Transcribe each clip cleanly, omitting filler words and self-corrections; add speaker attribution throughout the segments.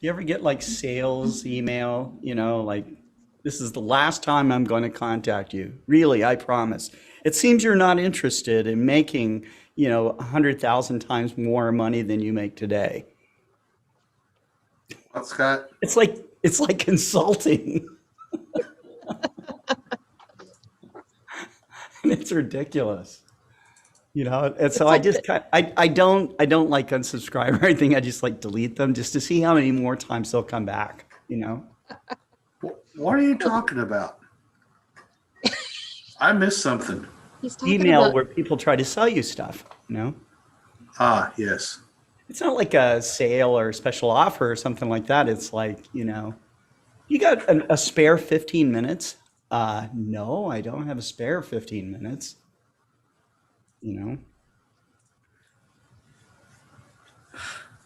Speaker 1: You ever get like sales email, like this is the last time I'm going to contact you. Really, I promise. It seems you're not interested in making, 100,000 times more money than you make today.
Speaker 2: Well, Scott,
Speaker 1: It's like consulting. And it's ridiculous. And so
Speaker 3: It's
Speaker 1: I
Speaker 3: like
Speaker 1: just I don't like unsubscribe or anything. I just like delete them just to see how many more times they'll come back.
Speaker 2: what are you talking about? I missed something.
Speaker 3: he's talking
Speaker 1: Email
Speaker 3: about
Speaker 1: where people try to sell you stuff.
Speaker 2: Ah, yes.
Speaker 1: It's not like a sale or a special offer or something like that. It's like, you got a spare 15 minutes? No, I don't have a spare 15 minutes.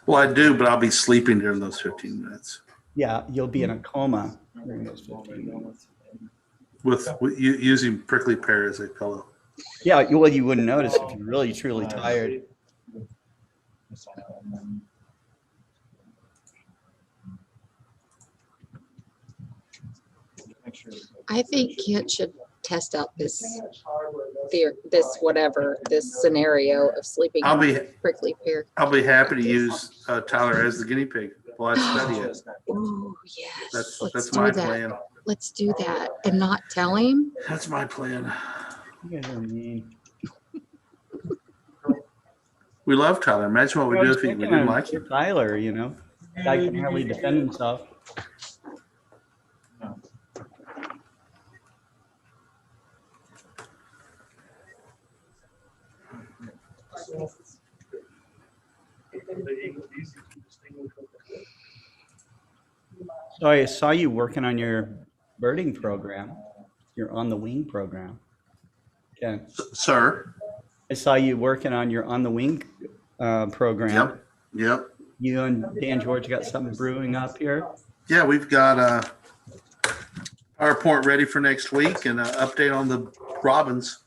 Speaker 2: Well, I do, but I'll be sleeping during those 15 minutes
Speaker 1: Yeah, you'll be in a coma during those 15 minutes.
Speaker 2: with using prickly pear as a pillow.
Speaker 1: Yeah, well, you wouldn't notice if you're really, truly tired.
Speaker 3: I think Kent should test out this scenario of sleeping
Speaker 2: I'll
Speaker 3: in
Speaker 2: be
Speaker 3: prickly pear.
Speaker 2: I'll be happy to use Tyler as the guinea pig while I study it.
Speaker 3: Oh yes,
Speaker 2: That's my
Speaker 3: that.
Speaker 2: plan.
Speaker 3: Let's do that and not tell him.
Speaker 2: That's my plan.
Speaker 1: You guys are mean.
Speaker 2: We love Tyler. Imagine what we'd do if we didn't like him.
Speaker 1: Tyler, guy can hardly defend himself. So I saw you working on your birding program, your on the wing program. Okay.
Speaker 2: Sir.
Speaker 1: I saw you working on your on the wing program.
Speaker 2: Yep.
Speaker 1: You and Dan George got something brewing up here.
Speaker 2: Yeah, we've got our report ready for next week and an update on the robins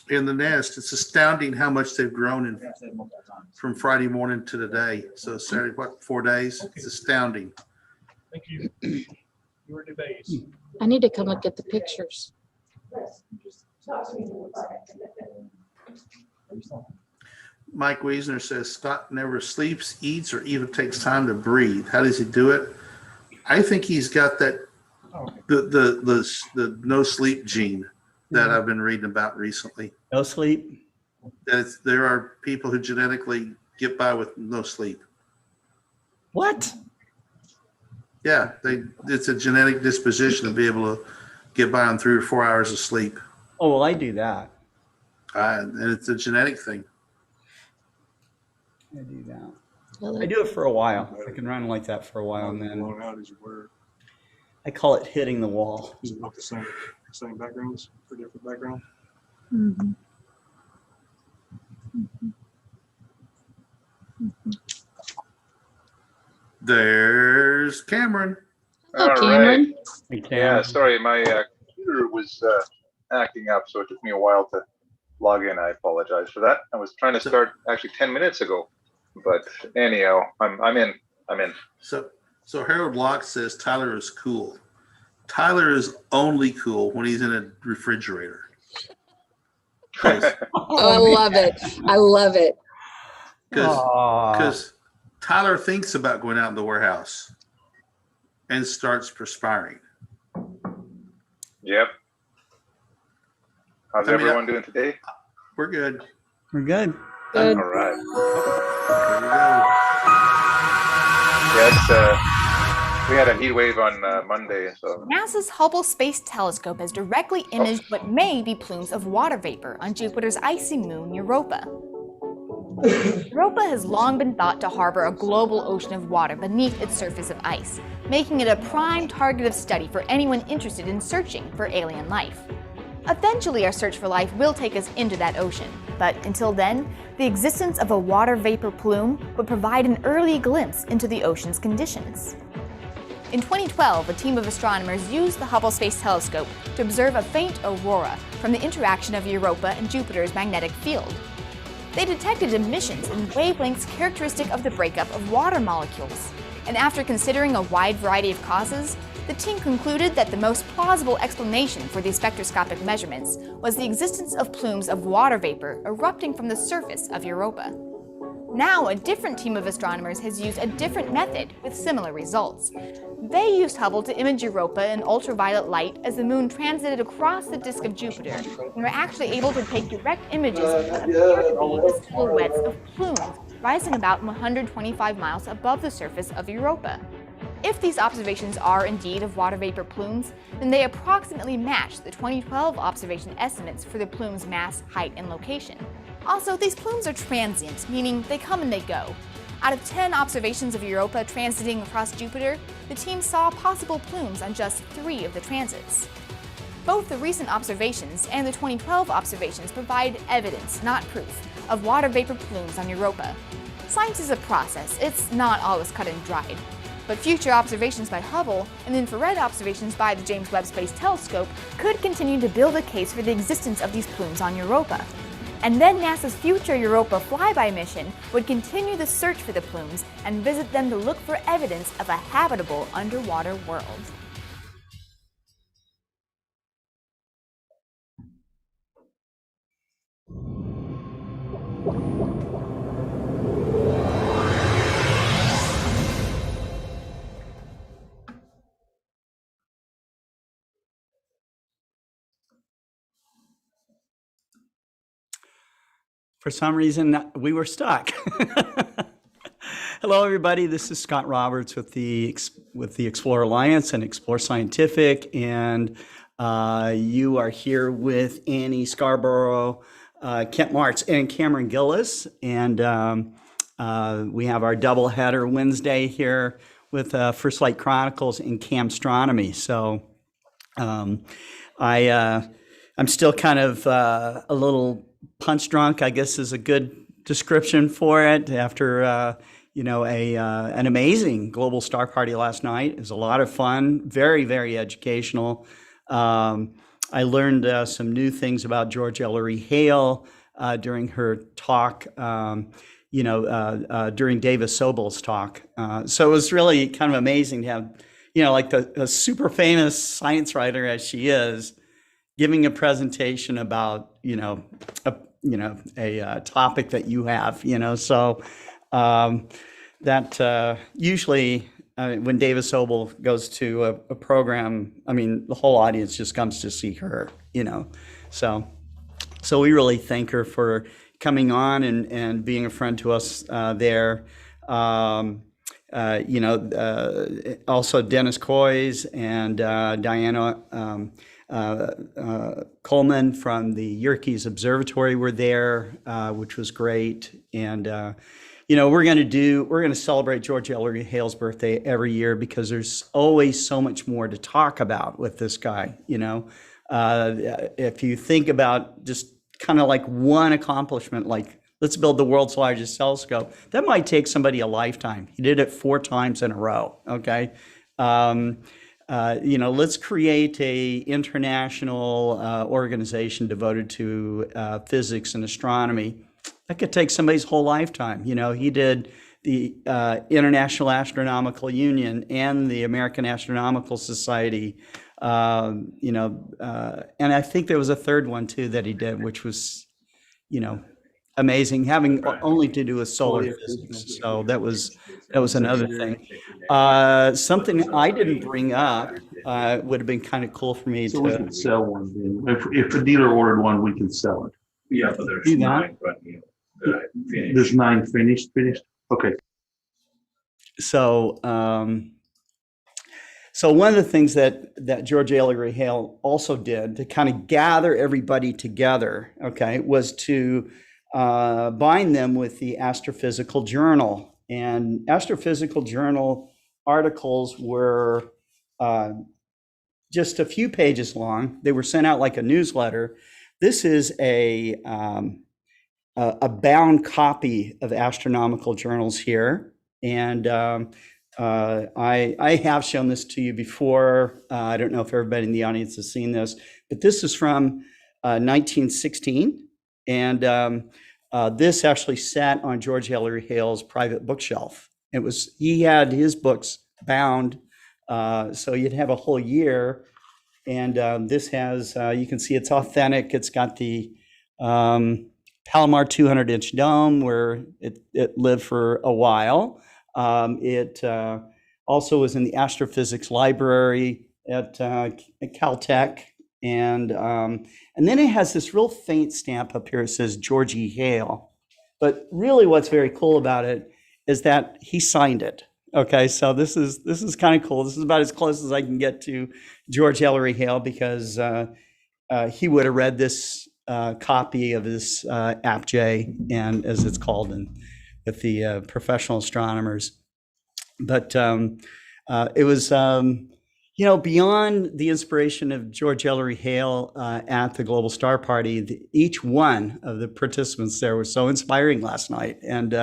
Speaker 2: in the nest. It's astounding how much they've grown from Friday morning to today. So Saturday, 4 days? It's astounding.
Speaker 4: Thank you. Your debates.
Speaker 3: I need to come look at the pictures.
Speaker 2: Mike Wiesner says Scott never sleeps, eats, or even takes time to breathe. How does he do it? I think he's got that the no sleep gene that I've been reading about recently.
Speaker 1: No sleep?
Speaker 2: There are people who genetically get by with no sleep.
Speaker 1: What?
Speaker 2: Yeah, it's a genetic disposition to be able to get by on 3 or 4 hours of sleep.
Speaker 1: Oh, well, I do that.
Speaker 2: And it's a genetic thing.
Speaker 1: I do that.
Speaker 3: Well,
Speaker 1: I do it for a while. I can run like that for a while, and then
Speaker 4: Long out as you were.
Speaker 1: I call it hitting the wall.
Speaker 4: Is it not the same backgrounds for different background?
Speaker 3: mhm.
Speaker 2: There's Cameron.
Speaker 3: Oh,
Speaker 5: All
Speaker 3: Cameron.
Speaker 1: I can.
Speaker 5: Yeah, sorry, my computer was acting up, so it took me a while to log in. I apologize for that. I was trying to start actually 10 minutes ago, but anyhow, I'm in.
Speaker 2: So Harold Locke says Tyler is cool. Tyler is only cool when he's in a refrigerator.
Speaker 3: Oh, I love it. I love it.
Speaker 2: Because Tyler thinks about going out in the warehouse and starts perspiring.
Speaker 5: Yep. How's everyone doing today?
Speaker 2: We're good.
Speaker 1: We're good.
Speaker 3: Good.
Speaker 5: All right.
Speaker 2: There we go.
Speaker 5: Yes, we had a heat wave on Monday, so
Speaker 6: NASA's Hubble Space Telescope has directly imaged what may be plumes of water vapor on Jupiter's icy moon, Europa. Europa has long been thought to harbor a global ocean of water beneath its surface of ice, making it a prime target of study for anyone interested in searching for alien life. Eventually, our search for life will take us into that ocean, but until then, the existence of a water vapor plume would provide an early glimpse into the ocean's conditions. In 2012, a team of astronomers used the Hubble Space Telescope to observe a faint aurora from the interaction of Europa and Jupiter's magnetic field. They detected emissions in wavelengths characteristic of the breakup of water molecules. And after considering a wide variety of causes, the team concluded that the most plausible explanation for these spectroscopic measurements was the existence of plumes of water vapor erupting from the surface of Europa. Now, a different team of astronomers has used a different method with similar results. They used Hubble to image Europa in ultraviolet light as the moon transited across the disk of Jupiter, and were actually able to take direct images of what appear to be the silhouettes of plumes rising about 125 miles above the surface of Europa. If these observations are indeed of water vapor plumes, then they approximately match the 2012 observation estimates for the plume's mass, height, and location. Also, these plumes are transient, meaning they come and they go. Out of 10 observations of Europa transiting across Jupiter, the team saw possible plumes on just 3 of the transits. Both the recent observations and the 2012 observations provide evidence, not proof, of water vapor plumes on Europa. Science is a process, it's not always cut and dried. But future observations by Hubble and infrared observations by the James Webb Space Telescope could continue to build a case for the existence of these plumes on Europa. And then NASA's future Europa flyby mission would continue the search for the plumes and visit them to look for evidence of a habitable underwater world.
Speaker 1: For some reason, we were stuck. Hello, everybody. This is Scott Roberts with the Explore Alliance and Explore Scientific, and you are here with Annie Scarborough, Kent Marts, and Cameron Gillis, and we have our doubleheader Wednesday here with FirstLight Chronicles and Camstronomy. So I'm still kind of a little punch drunk, I guess is a good description for it, after an amazing global star party last night. It was a lot of fun, very, very educational. I learned some new things about George Ellery Hale during her talk, during Davis Sobel's talk. So it was really kind of amazing to have, like a super famous science writer as she is, giving a presentation about, a topic that you have, so that usually when Davis Sobel goes to a program, the whole audience just comes to see her, so we really thank her for coming on and being a friend to us there. Also Dennis Coys and Diana Coleman from the Yerkes Observatory were there, which was great. And we're going to celebrate George Ellery Hale's birthday every year because there's always so much more to talk about with this guy. If you think about just kind of like one accomplishment, like let's build the world's largest telescope, that might take somebody a lifetime. He did it 4 times in a row. Okay. Let's create a international organization devoted to physics and astronomy. That could take somebody's whole lifetime. He did the International Astronomical Union and the American Astronomical Society. And I think there was a third one too that he did, which was, amazing, having only to do with solar physics. So that was another thing. Something I didn't bring up would have been kind of cool for me
Speaker 2: So we
Speaker 1: to
Speaker 2: could sell one then. If a dealer ordered one, we can sell it.
Speaker 7: Yeah, but there's
Speaker 1: Do that.
Speaker 7: 9 right here that I finished.
Speaker 2: There's 9 finished? Okay.
Speaker 1: So, so one of the things that George Ellery Hale also did to kind of gather everybody together, okay, was to bind them with the Astrophysical Journal. And Astrophysical Journal articles were just a few pages long. They were sent out like a newsletter. This is a bound copy of astronomical journals here. And I have shown this to you before. I don't know if everybody in the audience has seen this, but this is from 1916. And This actually sat on George Ellery Hale's private bookshelf. He had his books bound, so you'd have a whole year. And this has, you can see it's authentic. It's got the Palomar 200-inch dome where it lived for a while. It also was in the astrophysics library at Caltech. And then it has this real faint stamp up here. It says George E. Hale. But really what's very cool about it is that he signed it. Okay, so this is kind of cool. This is about as close as I can get to George Ellery Hale, because he would have read this copy of his APJ, and as it's called with the professional astronomers. But it was, beyond the inspiration of George Ellery Hale at the Global Star Party, each one of the participants there was so inspiring last night. And,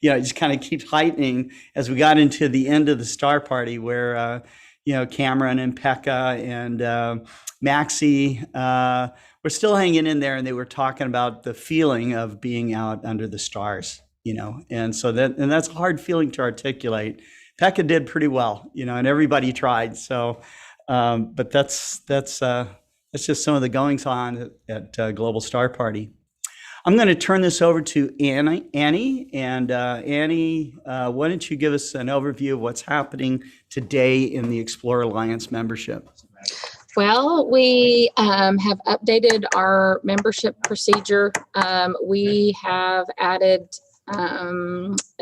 Speaker 1: it just kind of keeps heightening as we got into the end of the Star Party where, Cameron and Pekka and Maxie were still hanging in there, and they were talking about the feeling of being out under the stars, and so that's a hard feeling to articulate. Pekka did pretty well, and everybody tried. So, but that's just some of the goings on at Global Star Party. I'm going to turn this over to Annie, and Annie, why don't you give us an overview of what's happening today in the Explorer Alliance membership?
Speaker 3: Well, we have updated our membership procedure. We have added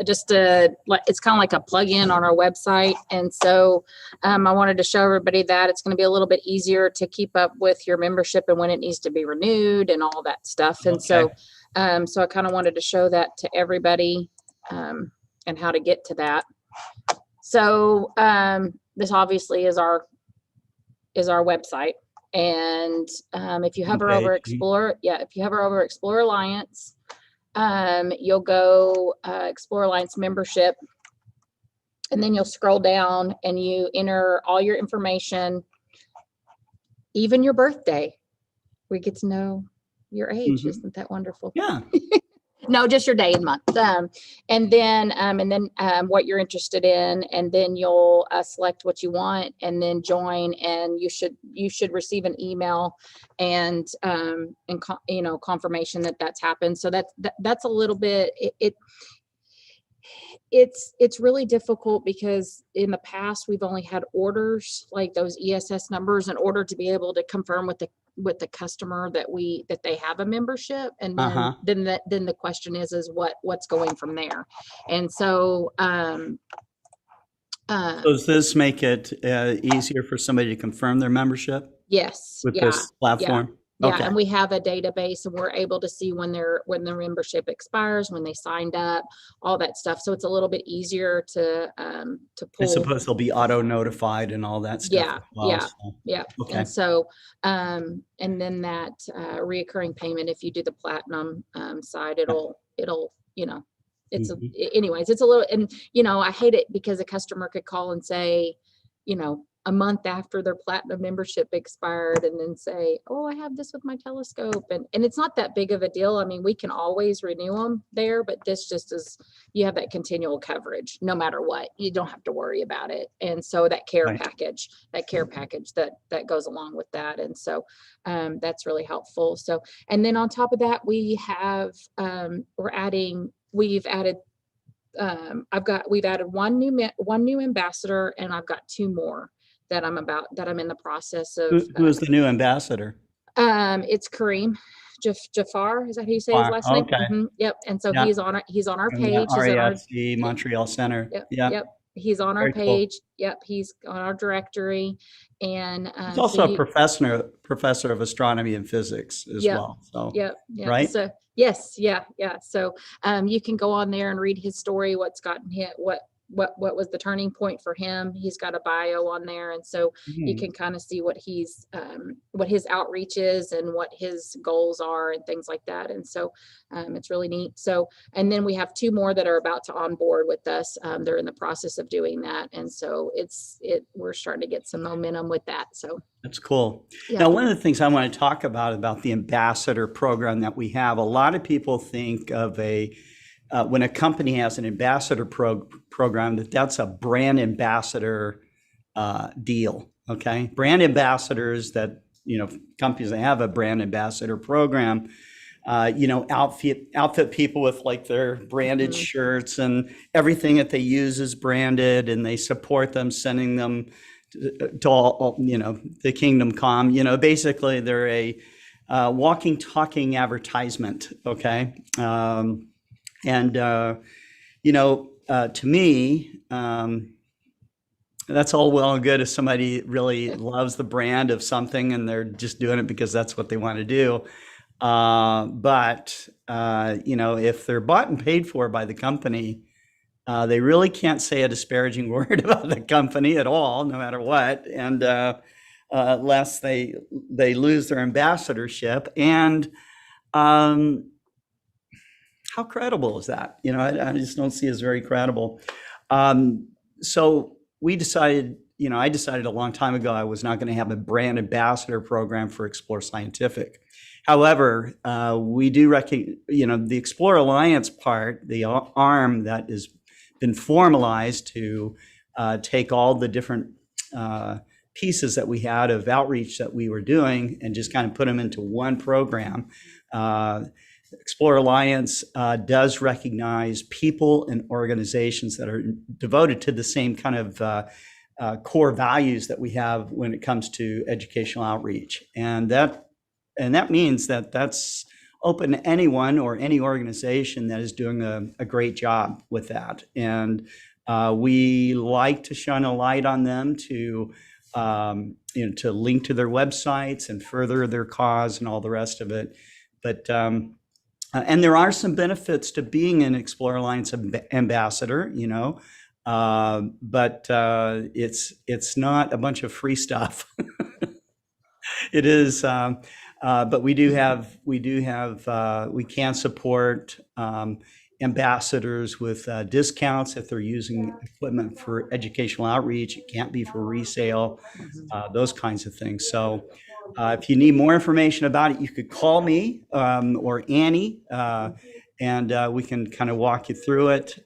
Speaker 3: it's kind of like a plug-in on our website. And so I wanted to show everybody that it's going to be a little bit easier to keep up with your membership and when it needs to be renewed and all that stuff. And so I kind of wanted to show that to everybody and how to get to that. So this obviously is our website. And if you hover over Explorer, if you hover over Explorer Alliance, you'll go Explorer Alliance membership, and then you'll scroll down and you enter all your information, even your birthday. We get to know your age.
Speaker 1: Mm-hmm.
Speaker 3: Isn't that wonderful?
Speaker 1: Yeah.
Speaker 3: No, just your day and month. And then what you're interested in, and then you'll select what you want and then join, and you should receive an email and confirmation that that's happened. So that's a little bit, it's really difficult because in the past we've only had orders, like those ESS numbers, in order to be able to confirm with the customer that they have a membership. And then then the question is what's going from there. And so
Speaker 1: does this make it easier for somebody to confirm their membership?
Speaker 3: Yes.
Speaker 1: With this platform?
Speaker 3: Yeah,
Speaker 1: Okay.
Speaker 3: and we have a database, and we're able to see when their membership expires, when they signed up, all that stuff. So it's a little bit easier to pull.
Speaker 1: I suppose they'll be auto notified and all that stuff.
Speaker 3: Yeah,
Speaker 1: as well,
Speaker 3: yeah.
Speaker 1: Okay.
Speaker 3: And so, and then that reoccurring payment, if you do the platinum side, it'll it's anyways, it's a little, and I hate it because a customer could call and say, a month after their platinum membership expired, and then say, oh, I have this with my telescope. And it's not that big of a deal. I mean, we can always renew them there, but this just is, you have that continual coverage no matter what. You don't have to worry about it. And so that care package that goes along with that. And so that's really helpful. So, and then on top of that, we have, we've added one new ambassador, and I've got two more that I'm in the process of.
Speaker 1: Who is the new ambassador?
Speaker 3: It's Kareem Jafar. Is that how you say his last name?
Speaker 1: Okay.
Speaker 3: Mm-hmm. Yep. And so he's on our
Speaker 1: From
Speaker 3: page.
Speaker 1: RASC Montreal Center.
Speaker 3: Yep.
Speaker 1: Yeah.
Speaker 3: Yep. He's on our page. Cool. Yep. He's on our directory, and
Speaker 1: he's also a professor of astronomy and physics as well. So.
Speaker 3: Yep.
Speaker 1: Right.
Speaker 3: So yes. Yeah. So you can go on there and read his story, what's gotten hit, what was the turning point for him. He's got a bio on there, and so you can kind of see what what his outreach is and what his goals are and things like that. And so it's really neat. So, and then we have 2 more that are about to onboard with us. They're in the process of doing that, and so we're starting to get some momentum with that. So
Speaker 1: That's cool.
Speaker 3: yeah.
Speaker 1: Now, one of the things I want to talk about the ambassador program that we have, a lot of people think of when a company has an ambassador program, that's a brand ambassador deal. Okay, brand ambassadors that companies that have a brand ambassador program, outfit people with like their branded shirts, and everything that they use is branded, and they support them, sending them to all the kingdom come. Basically they're a walking, talking advertisement. Okay, to me, that's all well and good if somebody really loves the brand of something and they're just doing it because that's what they want to do. But if they're bought and paid for by the company, they really can't say a disparaging word about the company at all, no matter what, and unless they lose their ambassadorship. And how credible is that? I just don't see as very credible. So we decided, I decided a long time ago I was not going to have a brand ambassador program for Explore Scientific. However, we do recognize, the Explore Alliance part, the arm that has been formalized to take all the different pieces that we had of outreach that we were doing and just kind of put them into one program. Explore Alliance does recognize people and organizations that are devoted to the same kind of core values that we have when it comes to educational outreach. And that means that that's open to anyone or any organization that is doing a great job with that. And we like to shine a light on them to link to their websites and further their cause and all the rest of it. But and there are some benefits to being an Explore Alliance ambassador, but it's not a bunch of free stuff. It is, but we can support ambassadors with discounts if they're using equipment for educational outreach. It can't be for resale, those kinds of things. So if you need more information about it, you could call me or Annie, and we can kind of walk you through it.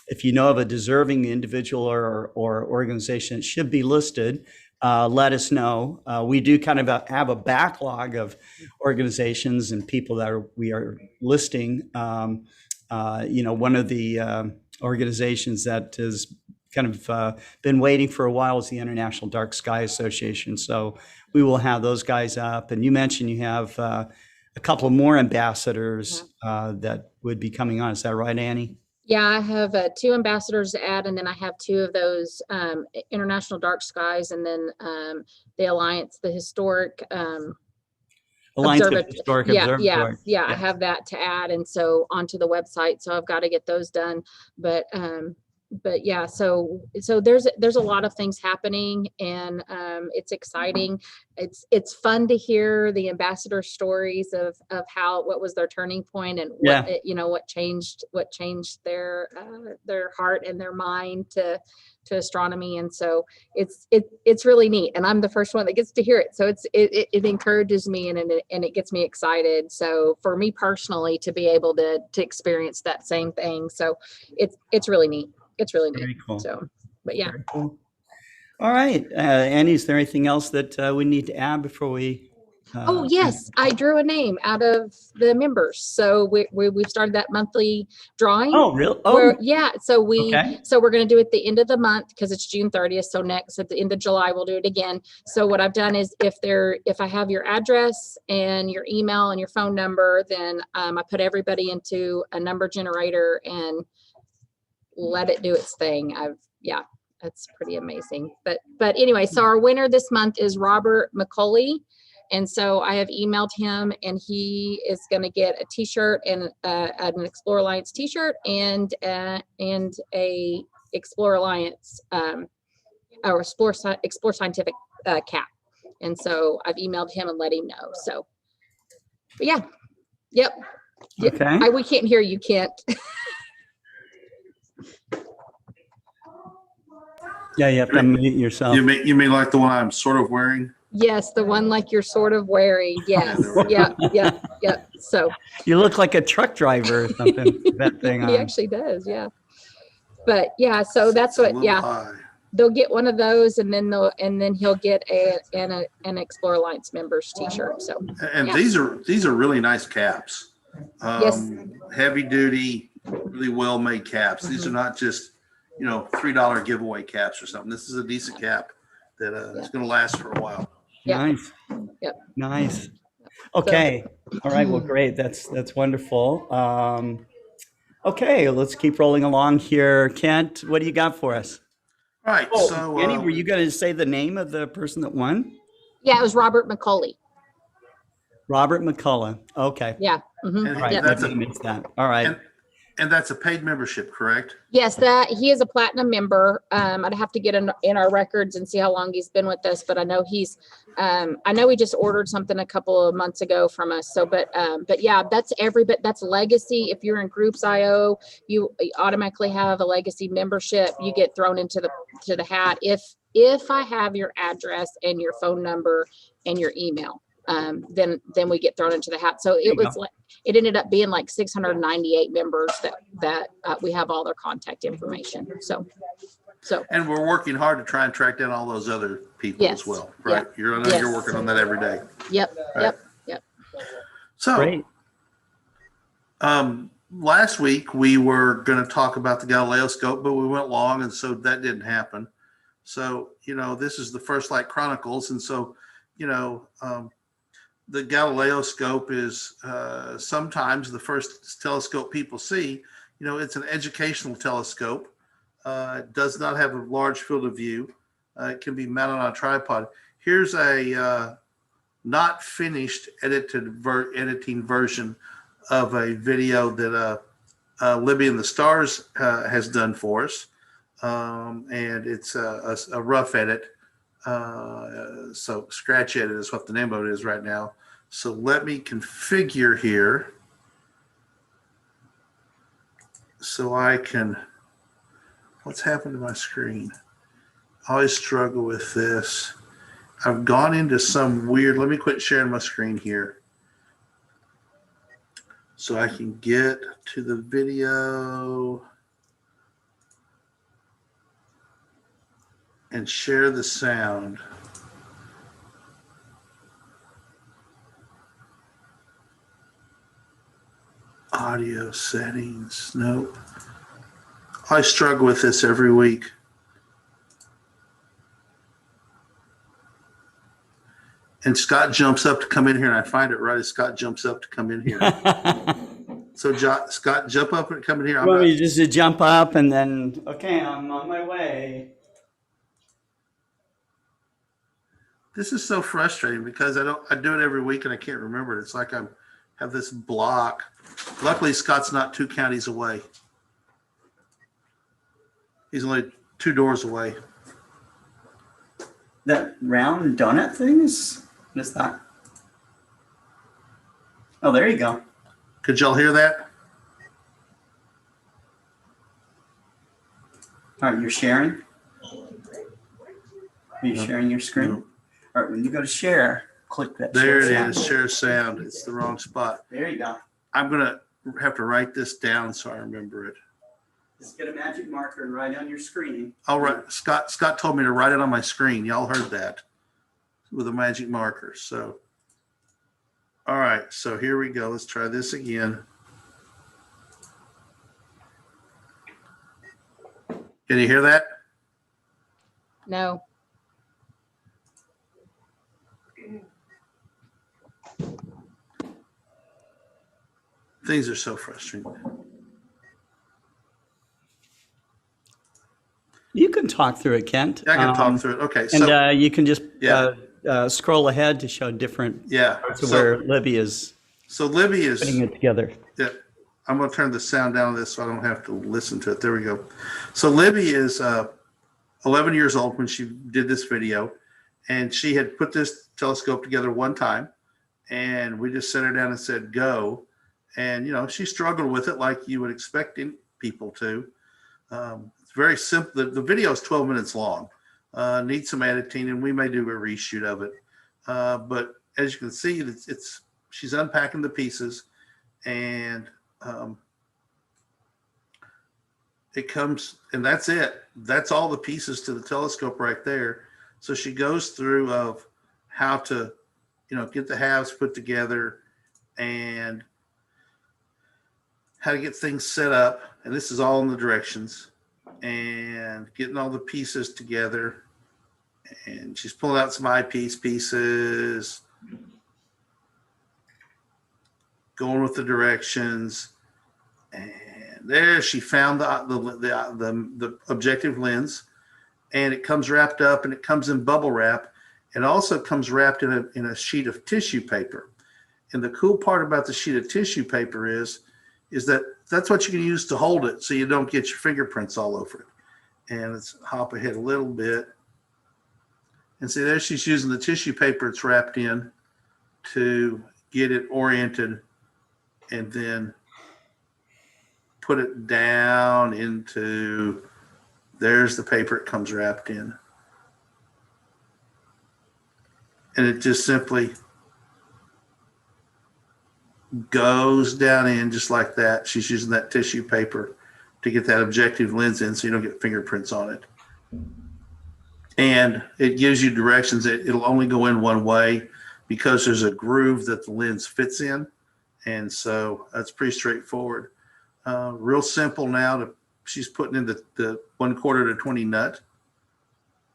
Speaker 1: If you know of a deserving individual or organization that should be listed, let us know. We do kind of have a backlog of organizations and people that we are listing. One of the organizations that has kind of been waiting for a while is the International Dark Sky Association. So we will have those guys up. And you mentioned you have a couple of more ambassadors that would be coming on. Is that right, Annie?
Speaker 3: Yeah, I have 2 ambassadors to add, and then I have 2 of those International Dark Skies, and then the Alliance, the Historic
Speaker 1: Alliance of Historic Observatory.
Speaker 3: Yeah, I have that to add, and so onto the website. So I've got to get those done. But yeah, so there's a lot of things happening, and it's exciting. It's fun to hear the ambassador stories of what was their turning point and what changed their heart and their mind to astronomy. And so it's really neat, and I'm the first one that gets to hear it. So it encourages me and it gets me excited. So for me personally, to be able to experience that same thing, so it's really neat. It's really neat.
Speaker 1: Very cool.
Speaker 3: So, but yeah.
Speaker 1: Very cool. All right, Annie, is there anything else that we need to add before we?
Speaker 3: Oh yes, I drew a name out of the members. So we've started that monthly drawing.
Speaker 1: Oh, really? Oh,
Speaker 3: yeah. So we're going to do it at the end of the month because it's June 30th. So next at the end of July, we'll do it again. So what I've done is if I have your address and your email and your phone number, then I put everybody into a number generator and let it do its thing. That's pretty amazing. But anyway, so our winner this month is Robert McCauley. And so I have emailed him, and he is going to get a t-shirt and an Explore Alliance t-shirt and a Explore Alliance or Explore Scientific cap. And so I've emailed him and let him know. So, but yeah, yep.
Speaker 1: Okay.
Speaker 3: We can't hear you, Kent.
Speaker 1: Yeah, you have to unmute yourself.
Speaker 2: You mean like the one I'm sort of wearing?
Speaker 3: Yes, the one like you're sort of wearing. Yes. Yep. So
Speaker 1: You look like a truck driver or something. with that thing
Speaker 3: he
Speaker 1: on.
Speaker 3: actually does. Yeah. But yeah, so that's
Speaker 2: It's a
Speaker 3: what.
Speaker 2: little
Speaker 3: Yeah,
Speaker 2: high.
Speaker 3: they'll get one of those, and then he'll get an Explore Alliance members T-shirt. So
Speaker 2: And
Speaker 3: yeah.
Speaker 2: these are really nice caps.
Speaker 3: Yes.
Speaker 2: Heavy duty, really well made caps. These are not just, $3 giveaway caps or something. This is a decent cap that is going to last for a while.
Speaker 3: Yeah.
Speaker 1: Nice.
Speaker 3: Yep.
Speaker 1: Nice. Okay. All right. Well, great. That's wonderful. Okay, let's keep rolling along here. Kent, what do you got for us?
Speaker 2: All right.
Speaker 1: Oh,
Speaker 2: So,
Speaker 1: Annie, were you going to say the name of the person that won?
Speaker 3: Yeah, it was Robert McCauley.
Speaker 1: Robert McCullough. Okay.
Speaker 3: Yeah. Mhm.
Speaker 2: and
Speaker 1: All right.
Speaker 3: Yep.
Speaker 2: that's
Speaker 1: Maybe I missed that. All right.
Speaker 2: and that's a paid membership, correct?
Speaker 3: Yes, that he is a platinum member. I'd have to get in our records and see how long he's been with us, but I know I know he just ordered something a couple of months ago from us. So, but yeah, that's that's legacy. If you're in Groups IO, you automatically have a legacy membership. You get thrown into the hat if I have your address and your phone number and your email. Then we get thrown into the hat. So it ended up being like 698 members that we have all their contact information. So
Speaker 2: And we're working hard to try and track down all those other people
Speaker 3: Yes.
Speaker 2: as well, right?
Speaker 3: Yeah.
Speaker 2: I know
Speaker 3: Yes.
Speaker 2: you're working on that every day.
Speaker 3: yep.
Speaker 2: So,
Speaker 1: Great.
Speaker 2: last week we were going to talk about the Galileo Scope, but we went long, and so that didn't happen. So, this is the FirstLight Chronicles, and so, the Galileo Scope is sometimes the first telescope people see. It's an educational telescope. It does not have a large field of view. It can be mounted on a tripod. Here's a not finished editing version of a video that Libby and the Stars has done for us. And it's a rough edit. So scratch edit is what the name of it is right now. So let me configure here so I can, what's happened to my screen? I always struggle with this. I've gone into some weird, let me quit sharing my screen here so I can get to the video and share the sound. Audio settings, nope. I struggle with this every week. And Scott jumps up to come in here, and I find it right as Scott jumps up to come in here. So Scott, jump up and come in here.
Speaker 1: Well, you just to jump up and then, okay, I'm on my way.
Speaker 2: This is so frustrating because I do it every week and I can't remember it. It's like I have this block. Luckily, Scott's not 2 counties away. He's only 2 doors away.
Speaker 1: That round donut thing what is that? Oh, there you go.
Speaker 2: Could y'all hear that?
Speaker 1: All right, you're sharing? Are you sharing your screen?
Speaker 2: No.
Speaker 1: All right, when you go to share, click that.
Speaker 2: There it
Speaker 1: share
Speaker 2: is,
Speaker 1: sound.
Speaker 2: share sound. It's the wrong spot.
Speaker 1: There you go.
Speaker 2: I'm going to have to write this down so I remember it.
Speaker 1: Just get a magic marker and write on your screen.
Speaker 2: All right, Scott told me to write it on my screen. Y'all heard that with a magic marker. So, all right, so here we go. Let's try this again. Can you hear that?
Speaker 3: No.
Speaker 2: Things are so frustrating.
Speaker 1: You can talk through it, Kent.
Speaker 2: I can talk through it. Okay,
Speaker 1: And
Speaker 2: so
Speaker 1: you can just
Speaker 2: Yeah.
Speaker 1: scroll ahead to show different
Speaker 2: yeah,
Speaker 1: parts of
Speaker 2: so,
Speaker 1: where Libby is
Speaker 2: so Libby is
Speaker 1: putting it together.
Speaker 2: yeah, I'm going to turn the sound down on this so I don't have to listen to it. There we go. So Libby is 11 years old when she did this video, and she had put this telescope together one time, and we just set her down and said, go. And, she struggled with it like you would expect people to. It's very simple. The video is 12 minutes long. Needs some editing, and we may do a reshoot of it. But as you can see, she's unpacking the pieces, and it comes, and that's it. That's all the pieces to the telescope right there. So she goes through of how to, get the halves put together and how to get things set up. And this is all in the directions and getting all the pieces together. And she's pulling out some eyepiece pieces, going with the directions. And there she found the objective lens, and it comes wrapped up, and it comes in bubble wrap. It also comes wrapped in a sheet of tissue paper. And the cool part about the sheet of tissue paper is that that's what you can use to hold it so you don't get your fingerprints all over it. And let's hop ahead a little bit. And see, there she's using the tissue paper it's wrapped in to get it oriented and then put it down into, there's the paper it comes wrapped in. And it just simply goes down in just like that. She's using that tissue paper to get that objective lens in so you don't get fingerprints on it. And it gives you directions. It'll only go in one way because there's a groove that the lens fits in. And so that's pretty straightforward. Real simple now. She's putting in the 1/4 to 20 nut.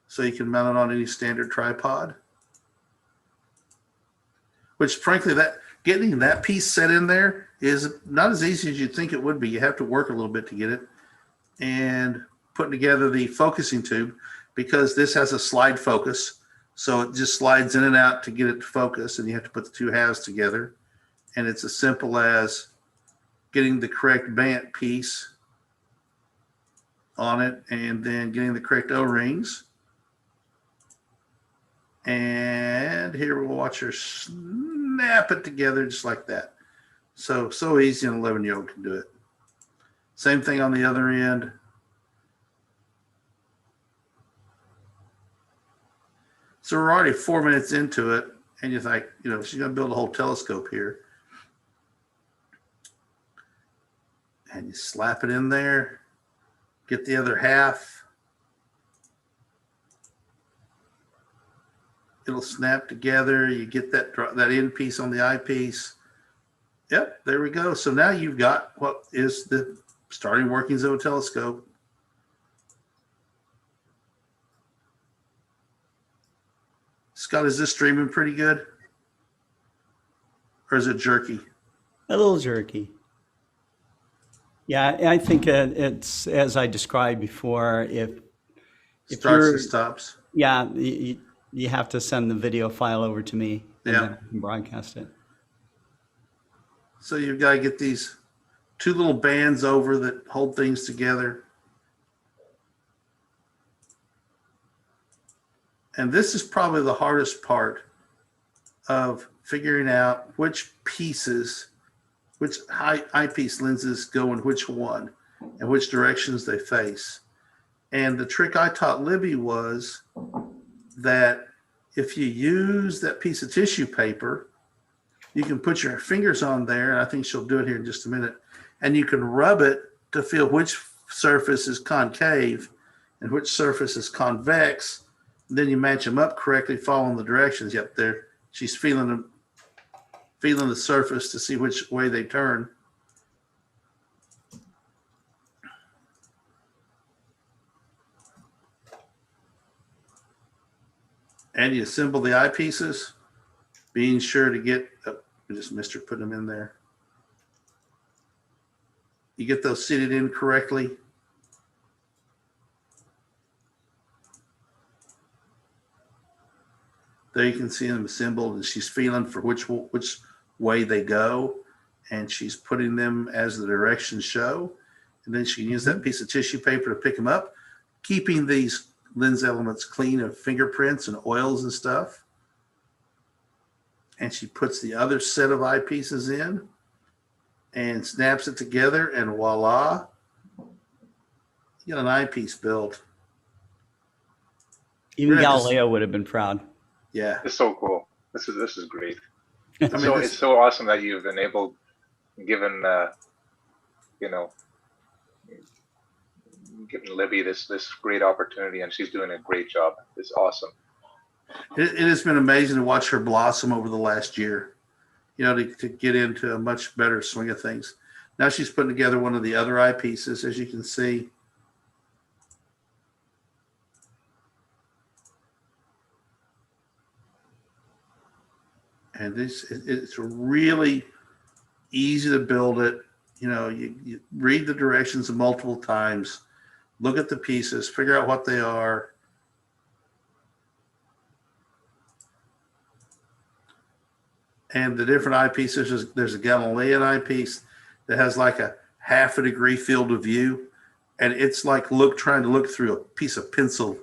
Speaker 2: So you can mount it on any standard tripod. Which frankly, getting that piece set in there is not as easy as you'd think it would be. You have to work a little bit to get it. And putting together the focusing tube, because this has a slide focus. So it just slides in and out to get it to focus, and you have to put the two halves together. And it's as simple as getting the correct band piece on it, and then getting the correct O-rings. And here we'll watch her snap it together just like that. So easy, an 11-year-old can do it. Same thing on the other end. So we're already 4 minutes into it, and you think, she's going to build a whole telescope here. And you slap it in there, get the other half. It'll snap together. You get that end piece on the eyepiece. Yep, there we go. So now you've got what is the starting workings of a telescope. Scott, is this streaming pretty good? Or is it jerky?
Speaker 1: A little jerky. Yeah, I think it's, as I described before, if
Speaker 2: Starts
Speaker 1: you're,
Speaker 2: and stops.
Speaker 1: yeah, you have to send the video file over to me, and
Speaker 2: Yeah.
Speaker 1: then I can broadcast it.
Speaker 2: So you've got to get these two little bands over that hold things together. And this is probably the hardest part of figuring out which pieces, which eyepiece lenses go in which one and which directions they face. And the trick I taught Libby was that if you use that piece of tissue paper, you can put your fingers on there, and I think she'll do it here in just a minute, and you can rub it to feel which surface is concave and which surface is convex. Then you match them up correctly, following the directions. Yep, there. She's feeling the surface to see which way they turn. And you assemble the eyepieces, being sure to get, I just missed her putting them in there. You get those seated in correctly. There you can see them assembled, and she's feeling for which way they go. and she's putting them as the directions show. And then she can use that piece of tissue paper to pick them up, keeping these lens elements clean of fingerprints and oils and stuff. And she puts the other set of eyepieces in and snaps it together, and voila, you got an eyepiece built.
Speaker 1: Even
Speaker 2: We're gonna have to-
Speaker 1: Galileo would have been proud.
Speaker 2: Yeah.
Speaker 5: It's so cool. This is great.
Speaker 2: I mean,
Speaker 5: So
Speaker 2: this-
Speaker 5: it's so awesome that you've enabled, given given Libby this great opportunity, and she's doing a great job. It's awesome.
Speaker 2: it has been amazing to watch her blossom over the last year, to get into a much better swing of things. Now she's putting together one of the other eyepieces, as you can see. And it's really easy to build it. You read the directions multiple times, look at the pieces, figure out what they are. And the different eyepieces, there's a Galilean eyepiece that has like a half a degree field of view. And it's like trying to look through a piece of pencil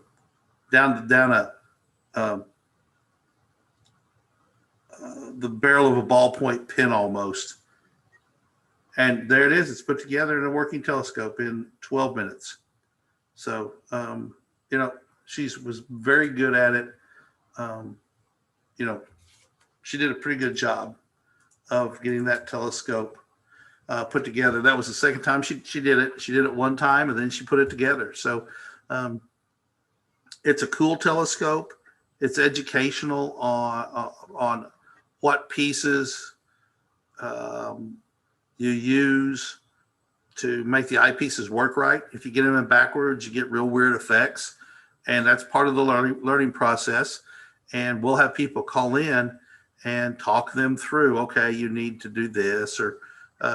Speaker 2: down the barrel of a ballpoint pen almost. And there it is. It's put together in a working telescope in 12 minutes. So, she was very good at it. She did a pretty good job of getting that telescope put together. That was the second time she did it. She did it one time and then she put it together. So it's a cool telescope. It's educational on what pieces you use to make the eyepieces work right. If you get them in backwards, you get real weird effects. And that's part of the learning process. And we'll have people call in and talk them through, okay, you need to do this, or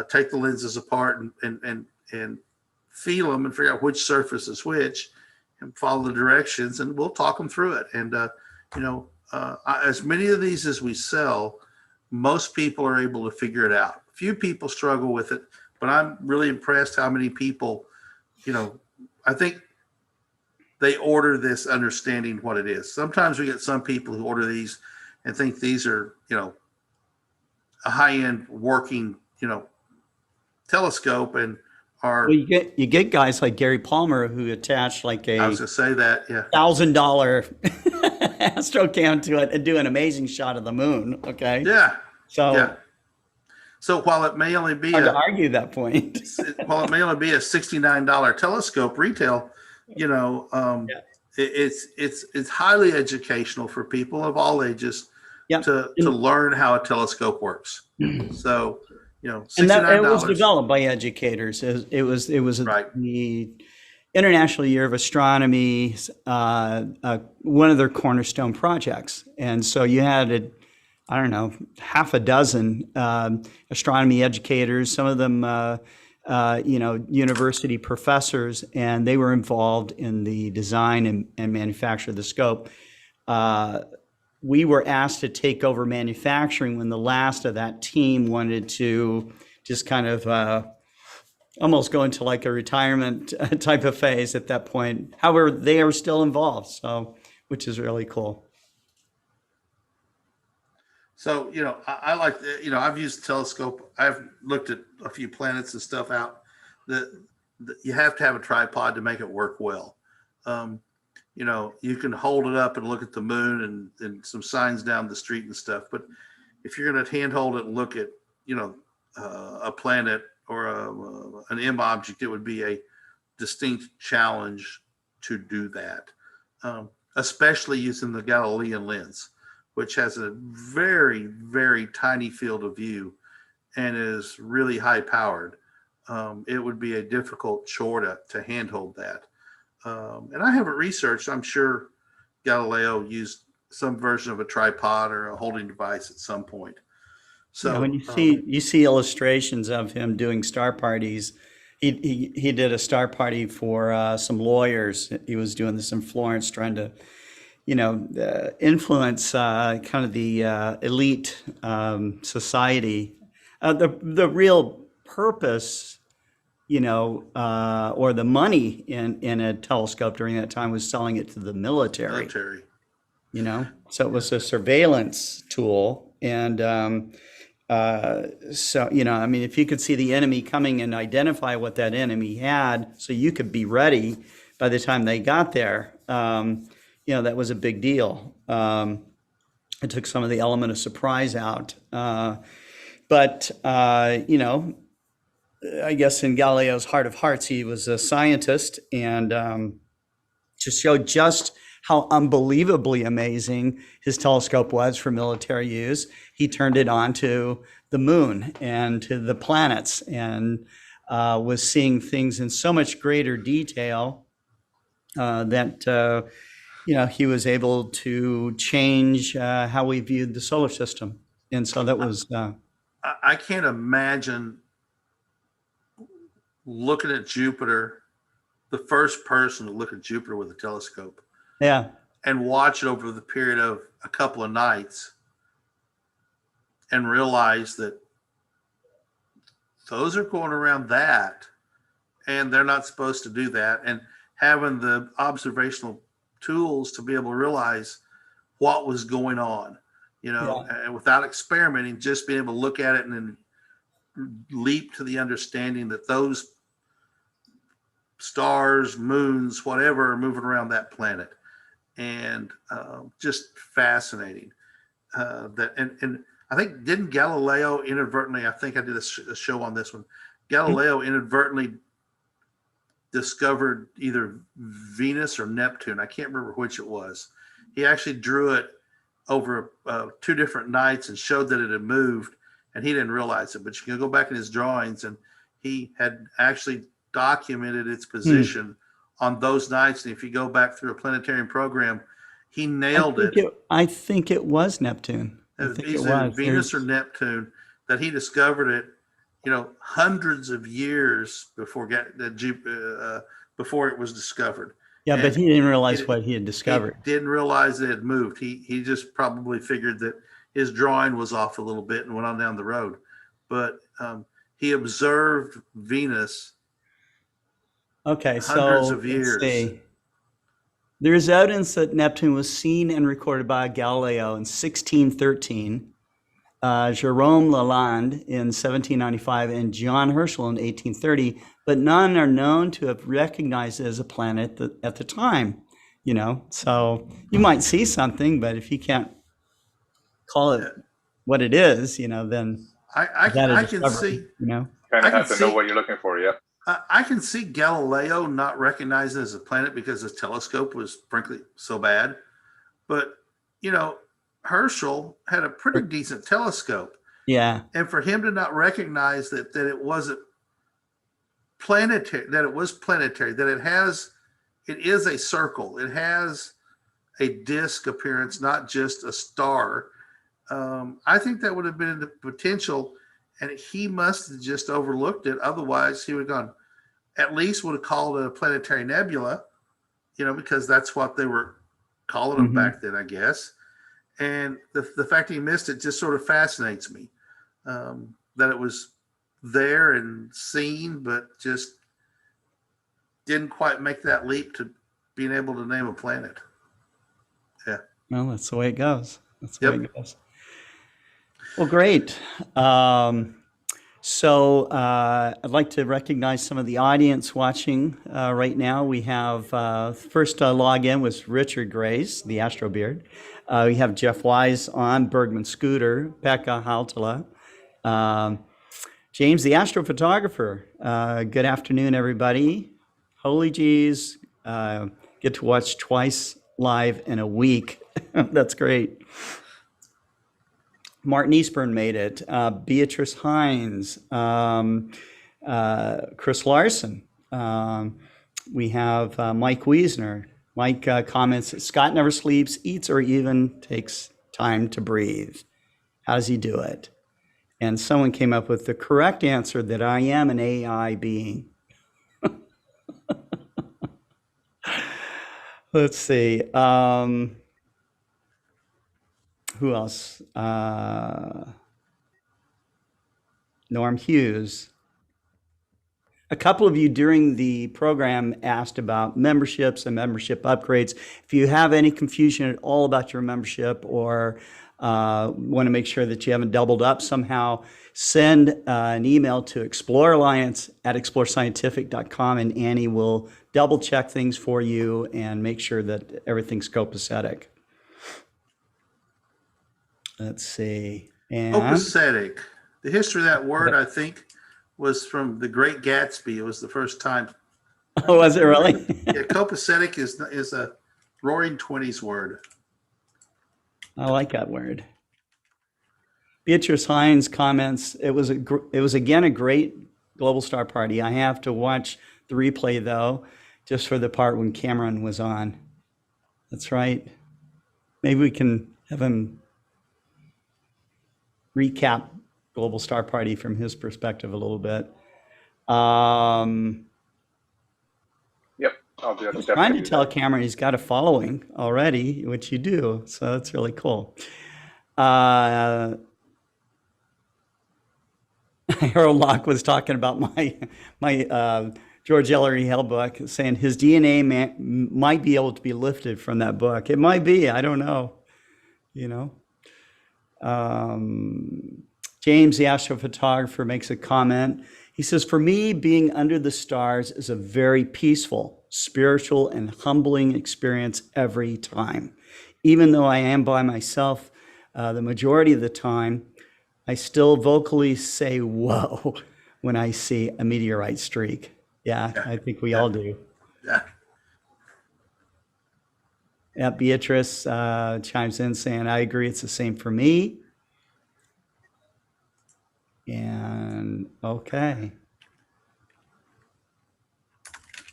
Speaker 2: take the lenses apart and feel them and figure out which surface is which and follow the directions, and we'll talk them through it. And, as many of these as we sell, most people are able to figure it out. Few people struggle with it, but I'm really impressed how many people, I think they order this understanding what it is. Sometimes we get some people who order these and think these are, a high-end working, telescope and are.
Speaker 1: Well, you get guys like Gary Palmer who attach like
Speaker 2: I
Speaker 1: a
Speaker 2: was gonna say that, yeah.
Speaker 1: $1,000 astrocam to it and do an amazing shot of the moon. Okay.
Speaker 2: Yeah.
Speaker 1: So
Speaker 2: Yeah. So while it may only be
Speaker 1: hard to argue that point.
Speaker 2: while it may only be a $69 telescope retail, it's highly educational for people of all ages
Speaker 1: Yeah.
Speaker 2: to learn how a telescope works. So,
Speaker 1: And that it was
Speaker 2: $69.
Speaker 1: developed by educators. It was
Speaker 2: Right.
Speaker 1: the International Year of Astronomy, one of their cornerstone projects. And so you had, half a dozen astronomy educators, some of them, university professors, and they were involved in the design and manufacture of the scope. We were asked to take over manufacturing when the last of that team wanted to just kind of almost go into like a retirement type of phase at that point. However, they are still involved, so which is really cool.
Speaker 2: So, I like, I've used the telescope. I've looked at a few planets and stuff out. You have to have a tripod to make it work well. You can hold it up and look at the moon and some signs down the street and stuff. But if you're going to handhold it and look at, a planet or an M object, it would be a distinct challenge to do that, especially using the Galilean lens, which has a very, very tiny field of view and is really high powered. It would be a difficult chore to handhold that. And I haven't researched. I'm sure Galileo used some version of a tripod or a holding device at some point. So
Speaker 1: when you see illustrations of him doing star parties, he did a star party for some lawyers. He was doing this in Florence, trying to influence kind of the elite society The real purpose, or the money in a telescope during that time was selling it to the military. So it was a surveillance tool. And I mean, if you could see the enemy coming and identify what that enemy had, so you could be ready by the time they got there, that was a big deal. It took some of the element of surprise out. But I guess in Galileo's heart of hearts, he was a scientist, and to show just how unbelievably amazing his telescope was for military use, he turned it on to the moon and to the planets, and was seeing things in so much greater detail that he was able to change how we viewed the solar system. And so that was...
Speaker 2: I can't imagine looking at Jupiter, the first person to look at Jupiter with a telescope.
Speaker 1: Yeah.
Speaker 2: And watch it over the period of a couple of nights and realize that those are going around that and they're not supposed to do that. And having the observational tools to be able to realize what was going on, and without experimenting, just being able to look at it and then leap to the understanding that those stars, moons, whatever, are moving around that planet. And just fascinating. And I think, didn't Galileo inadvertently, I think I did a show on this one, Galileo inadvertently discovered either Venus or Neptune. I can't remember which it was. He actually drew it over 2 different nights and showed that it had moved, and he didn't realize it. But you can go back in his drawings, and he had actually documented its position on those nights. And if you go back through a planetarium program, he nailed it.
Speaker 1: I think it was Neptune.
Speaker 2: Either Venus or Neptune, that he discovered it, hundreds of years before before it was discovered.
Speaker 1: Yeah,
Speaker 2: And
Speaker 1: but he didn't realize what he had discovered.
Speaker 2: He didn't realize it had moved. He just probably figured that his drawing was off a little bit and went on down the road. But he observed Venus hundreds of years.
Speaker 1: Let's see. There is evidence that Neptune was seen and recorded by Galileo in 1613, Jerome Lalande in 1795, and John Herschel in 1830, but none are known to have recognized it as a planet at the time. So you might see something, but if you can't call it what it is, then
Speaker 2: I can see.
Speaker 5: Kind of have to know what you're looking for. Yeah.
Speaker 2: I can see Galileo not recognizing it as a planet because his telescope was frankly so bad. But, Herschel had a pretty decent telescope.
Speaker 1: Yeah.
Speaker 2: And for him to not recognize that it wasn't planetary, that it was planetary, that it is a circle. It has a disk appearance, not just a star. I think that would have been the potential. And he must have just overlooked it. Otherwise, he would have gone, at least would have called it a planetary nebula, because that's what they were calling them back then, I guess. And the fact that he missed it just sort of fascinates me, that it was there and seen, but just didn't quite make that leap to being able to name a planet. Yeah.
Speaker 1: Well, that's the way it goes. That's the way it goes. Well, great. So I'd like to recognize some of the audience watching right now. We have first login was Richard Grace, the Astro Beard. We have Jeff Wise on, Bergman Scooter, Pekka Haltala, James, the astrophotographer. Good afternoon, everybody. Holy geez, get to watch twice live in a week. That's great. Martin Eastburn made it. Beatrice Hines, Chris Larson. We have Mike Wiesner. Mike comments that Scott never sleeps, eats, or even takes time to breathe. How does he do it? And someone came up with the correct answer that I am an AI being. Let's see. Who else? Norm Hughes. A couple of you during the program asked about memberships and membership upgrades. If you have any confusion at all about your membership or want to make sure that you haven't doubled up somehow, send an email to explorealliance@explorescientific.com, and Annie will double check things for you and make sure that everything's copacetic. Let's see. And
Speaker 2: Copacetic. The history of that word, I think, was from The Great Gatsby. It was the first time.
Speaker 1: oh, was it really?
Speaker 2: Yeah, copacetic is a Roaring Twenties word.
Speaker 1: I like that word. Beatrice Hines comments, it was again a great Global Star Party. I have to watch the replay though, just for the part when Cameron was on. That's right. Maybe we can have him recap Global Star Party from his perspective a little bit.
Speaker 5: Yep, I'll do
Speaker 1: I
Speaker 5: that.
Speaker 1: was trying to tell Cameron he's got a following already, which you do. So that's really cool. Harold Locke was talking about my George Ellery Hale book, saying his DNA might be able to be lifted from that book. It might be. I don't know. You know. James, the astrophotographer, makes a comment. He says, "For me, being under the stars is a very peaceful, spiritual, and humbling experience every time. Even though I am by myself the majority of the time, I still vocally say, whoa, when I see a meteorite streak." Yeah, I think we all do.
Speaker 2: Yeah.
Speaker 1: Yeah, Beatrice chimes in saying, I agree, it's the same for me. And okay.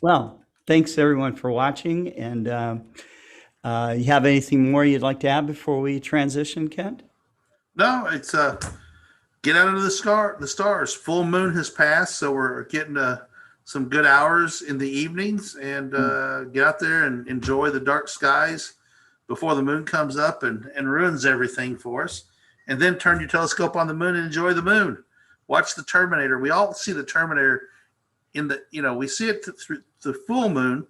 Speaker 1: Well, thanks everyone for watching. And you have anything more you'd like to add before we transition, Kent?
Speaker 2: No, it's get out of the stars. Full moon has passed, so we're getting some good hours in the evenings, and get out there and enjoy the dark skies before the moon comes up and ruins everything for us. And then turn your telescope on the moon and enjoy the moon. Watch the Terminator. We all see the Terminator we see it through the full moon,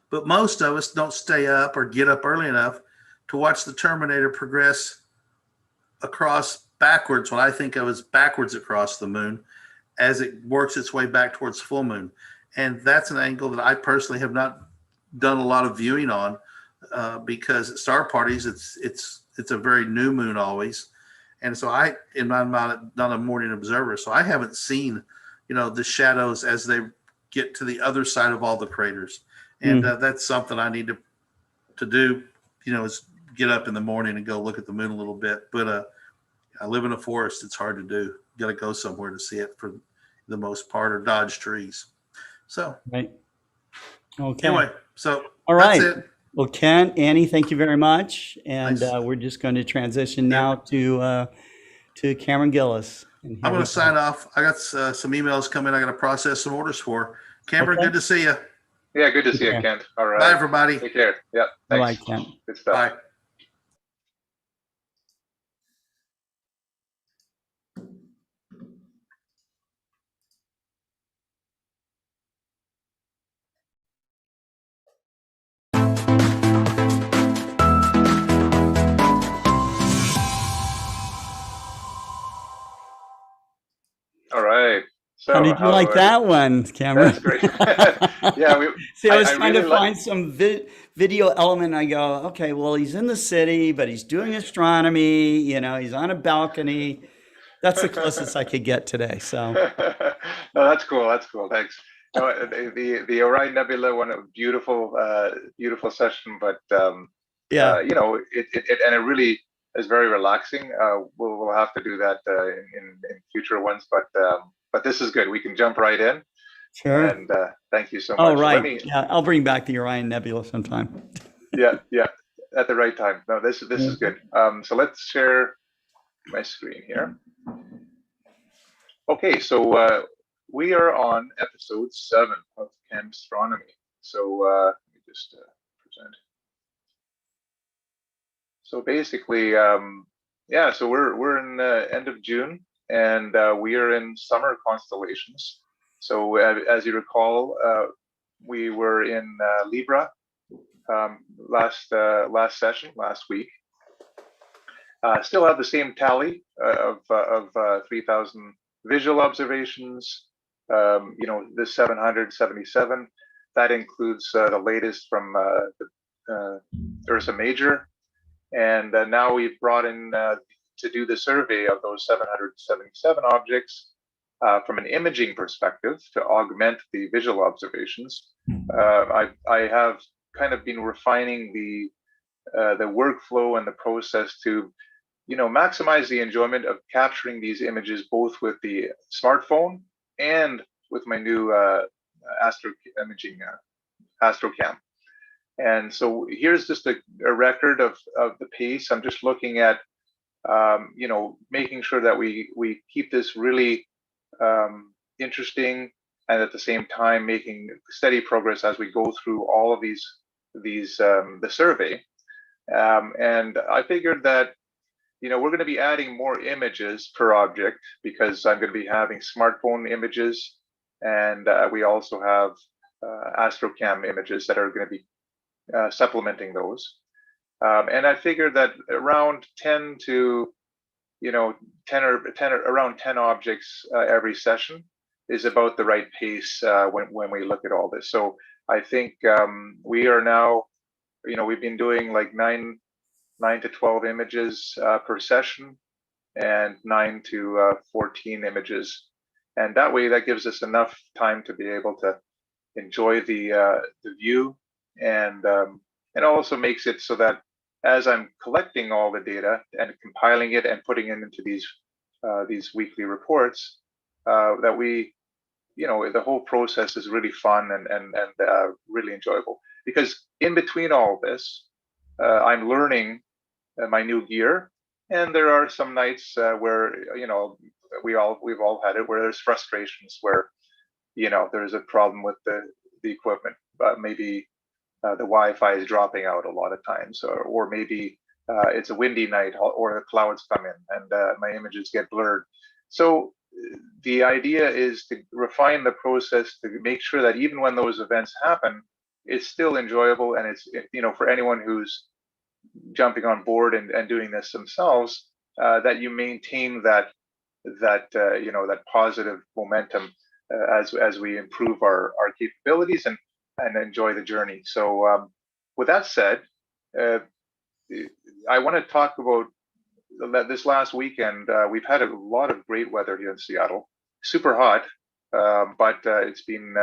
Speaker 2: but most of us don't stay up or get up early enough to watch the Terminator progress across backwards, what I think of as backwards across the moon, as it works its way back towards full moon. And that's an angle that I personally have not done a lot of viewing on, because at star parties, it's a very new moon always. And so I'm not a morning observer, so I haven't seen, the shadows as they get to the other side of all the craters. And that's something I need to do, is get up in the morning and go look at the moon a little bit. But I live in a forest. It's hard to do. You got to go somewhere to see it for the most part, or dodge trees. So
Speaker 1: right. Okay.
Speaker 2: Anyway, so
Speaker 1: all right.
Speaker 2: That's it.
Speaker 1: Well, Kent, Annie, thank you very much. And
Speaker 2: Nice.
Speaker 1: we're just going to transition now to Cameron Gillis. And
Speaker 2: I'm going to sign off. I got some emails coming. I got to process some orders for. Cameron,
Speaker 1: Okay.
Speaker 2: good to see you.
Speaker 5: Yeah, good to see
Speaker 1: Okay.
Speaker 5: you, Kent. All right.
Speaker 2: Bye, everybody.
Speaker 5: Take care. Yeah.
Speaker 1: Bye-bye,
Speaker 5: Thanks.
Speaker 1: Kent.
Speaker 5: Good stuff.
Speaker 2: Bye.
Speaker 5: All right. So
Speaker 1: How did you like that one, Cameron?
Speaker 5: That's great. Yeah,
Speaker 1: See, I was trying
Speaker 5: really
Speaker 1: to find some video element. I go, okay, well, he's in the city, but he's doing astronomy. He's on a balcony. That's the closest I could get today. So,
Speaker 5: No, that's cool. That's cool. Thanks. No, the Orion Nebula, one of beautiful session, but
Speaker 1: yeah.
Speaker 5: It really is very relaxing. We'll have to do that in future ones, but this is good. We can jump right in.
Speaker 1: Sure.
Speaker 5: And thank you so much.
Speaker 1: Oh, right. Yeah, I'll bring back the Orion Nebula sometime.
Speaker 5: Yeah, at the right time. No, this is good. So let's share my screen here. Okay, so we are on episode 7 of Camstronomy. So let me just present. So basically, so we're in the end of June, and we are in summer constellations. So as you recall, we were in Libra last week. Still have the same tally of 3,000 visual observations. The 777. That includes the latest from the Ursa Major, and now we've brought in to do the survey of those 777 objects from an imaging perspective to augment the visual observations. I have kind of been refining the workflow and the process to, maximize the enjoyment of capturing these images both with the smartphone and with my new Astrocam. And so here's just a record of the pace. I'm just looking at, making sure that we keep this really interesting, and at the same time making steady progress as we go through all of the survey. And I figured that, we're going to be adding more images per object because I'm going to be having smartphone images, and we also have Astrocam images that are going to be supplementing those. And I figured that around 10 around 10 objects every session is about the right pace when we look at all this. So I think we are now, we've been doing like 9 to 12 images per session, and 9 to 14 images. And that way, that gives us enough time to be able to enjoy the view, and also makes it so that as I'm collecting all the data and compiling it and putting it into these weekly reports, that we, the whole process is really fun and really enjoyable. Because in between all this, I'm learning my new gear, and there are some nights where we've all had it, where there's frustrations, where there's a problem with the equipment, but maybe the Wi-Fi is dropping out a lot of times, or maybe it's a windy night, or the clouds come in and my images get blurred. So the idea is to refine the process to make sure that even when those events happen, it's still enjoyable, and it's for anyone who's jumping on board and doing this themselves, that you maintain that positive momentum as we improve our capabilities and enjoy the journey. So with that said, I want to talk about this last weekend. We've had a lot of great weather here in Seattle, super hot, but it's been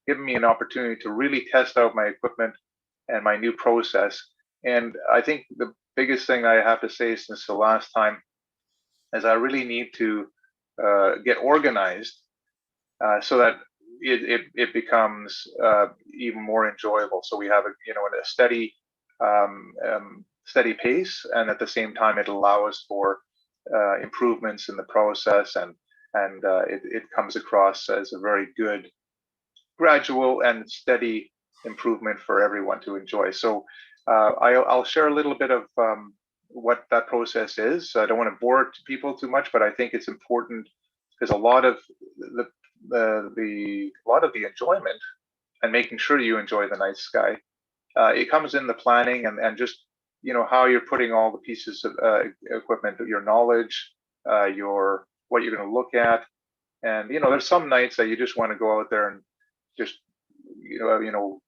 Speaker 5: giving me an opportunity to really test out my equipment and my new process. And I think the biggest thing I have to say since the last time is I really need to get organized so that it becomes even more enjoyable. So we have a steady pace, and at the same time it allows for improvements in the process, and it comes across as a very good, gradual and steady improvement for everyone to enjoy. So I'll share a little bit of what that process is. I don't want to bore people too much, but I think it's important because a lot of the enjoyment and making sure you enjoy the night sky, it comes in the planning and just how you're putting all the pieces of equipment, your knowledge, what you're going to look at, and there's some nights that you just want to go out there and just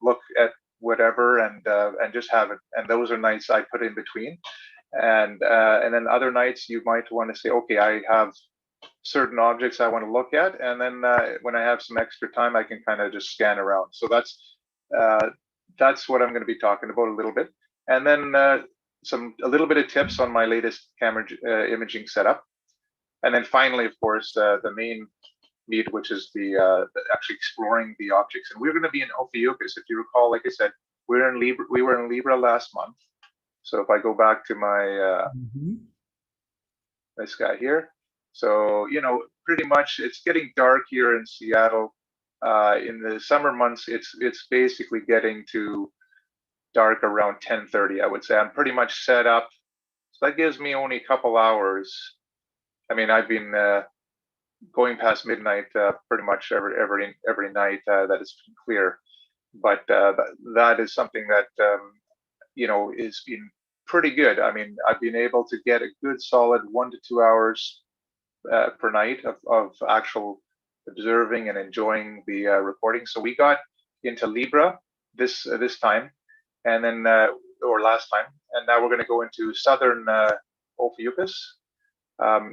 Speaker 5: look at whatever and just have it, and those are nights I put in between, and then other nights you might want to say, okay, I have certain objects I want to look at, and then when I have some extra time I can kind of just scan around. So that's what I'm going to be talking about a little bit, and then a little bit of tips on my latest camera imaging setup, and then finally, of course, the main meet, which is the actually exploring the objects. And we're going to be in Ophiuchus. If you recall, like I said, we were in Libra last month. So if I go back to my this guy here, so pretty much it's getting dark here in Seattle. In the summer months, it's basically getting to dark around 10:30. I would say I'm pretty much set up, so that gives me only a couple hours. I mean, I've been going past midnight pretty much every night that it's been clear. But that is something that is been pretty good. I mean, I've been able to get a good solid 1 to 2 hours per night of actual observing and enjoying the recording. So we got into Libra this time, and then or last time, and now we're going to go into southern Ophiuchus,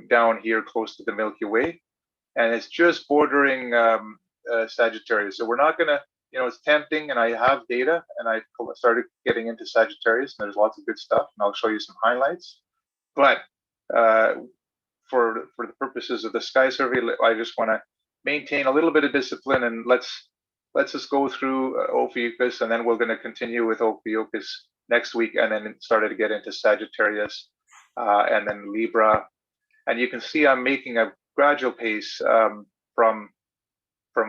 Speaker 5: down here close to the Milky Way, and it's just bordering Sagittarius. So we're not going to, it's tempting, and I have data, and I started getting into Sagittarius, and there's lots of good stuff, and I'll show you some highlights. But for the purposes of the sky survey, I just want to maintain a little bit of discipline, and let's just go through Ophiuchus, and then we're going to continue with Ophiuchus next week, and then started to get into Sagittarius, and then Libra. And you can see I'm making a gradual pace from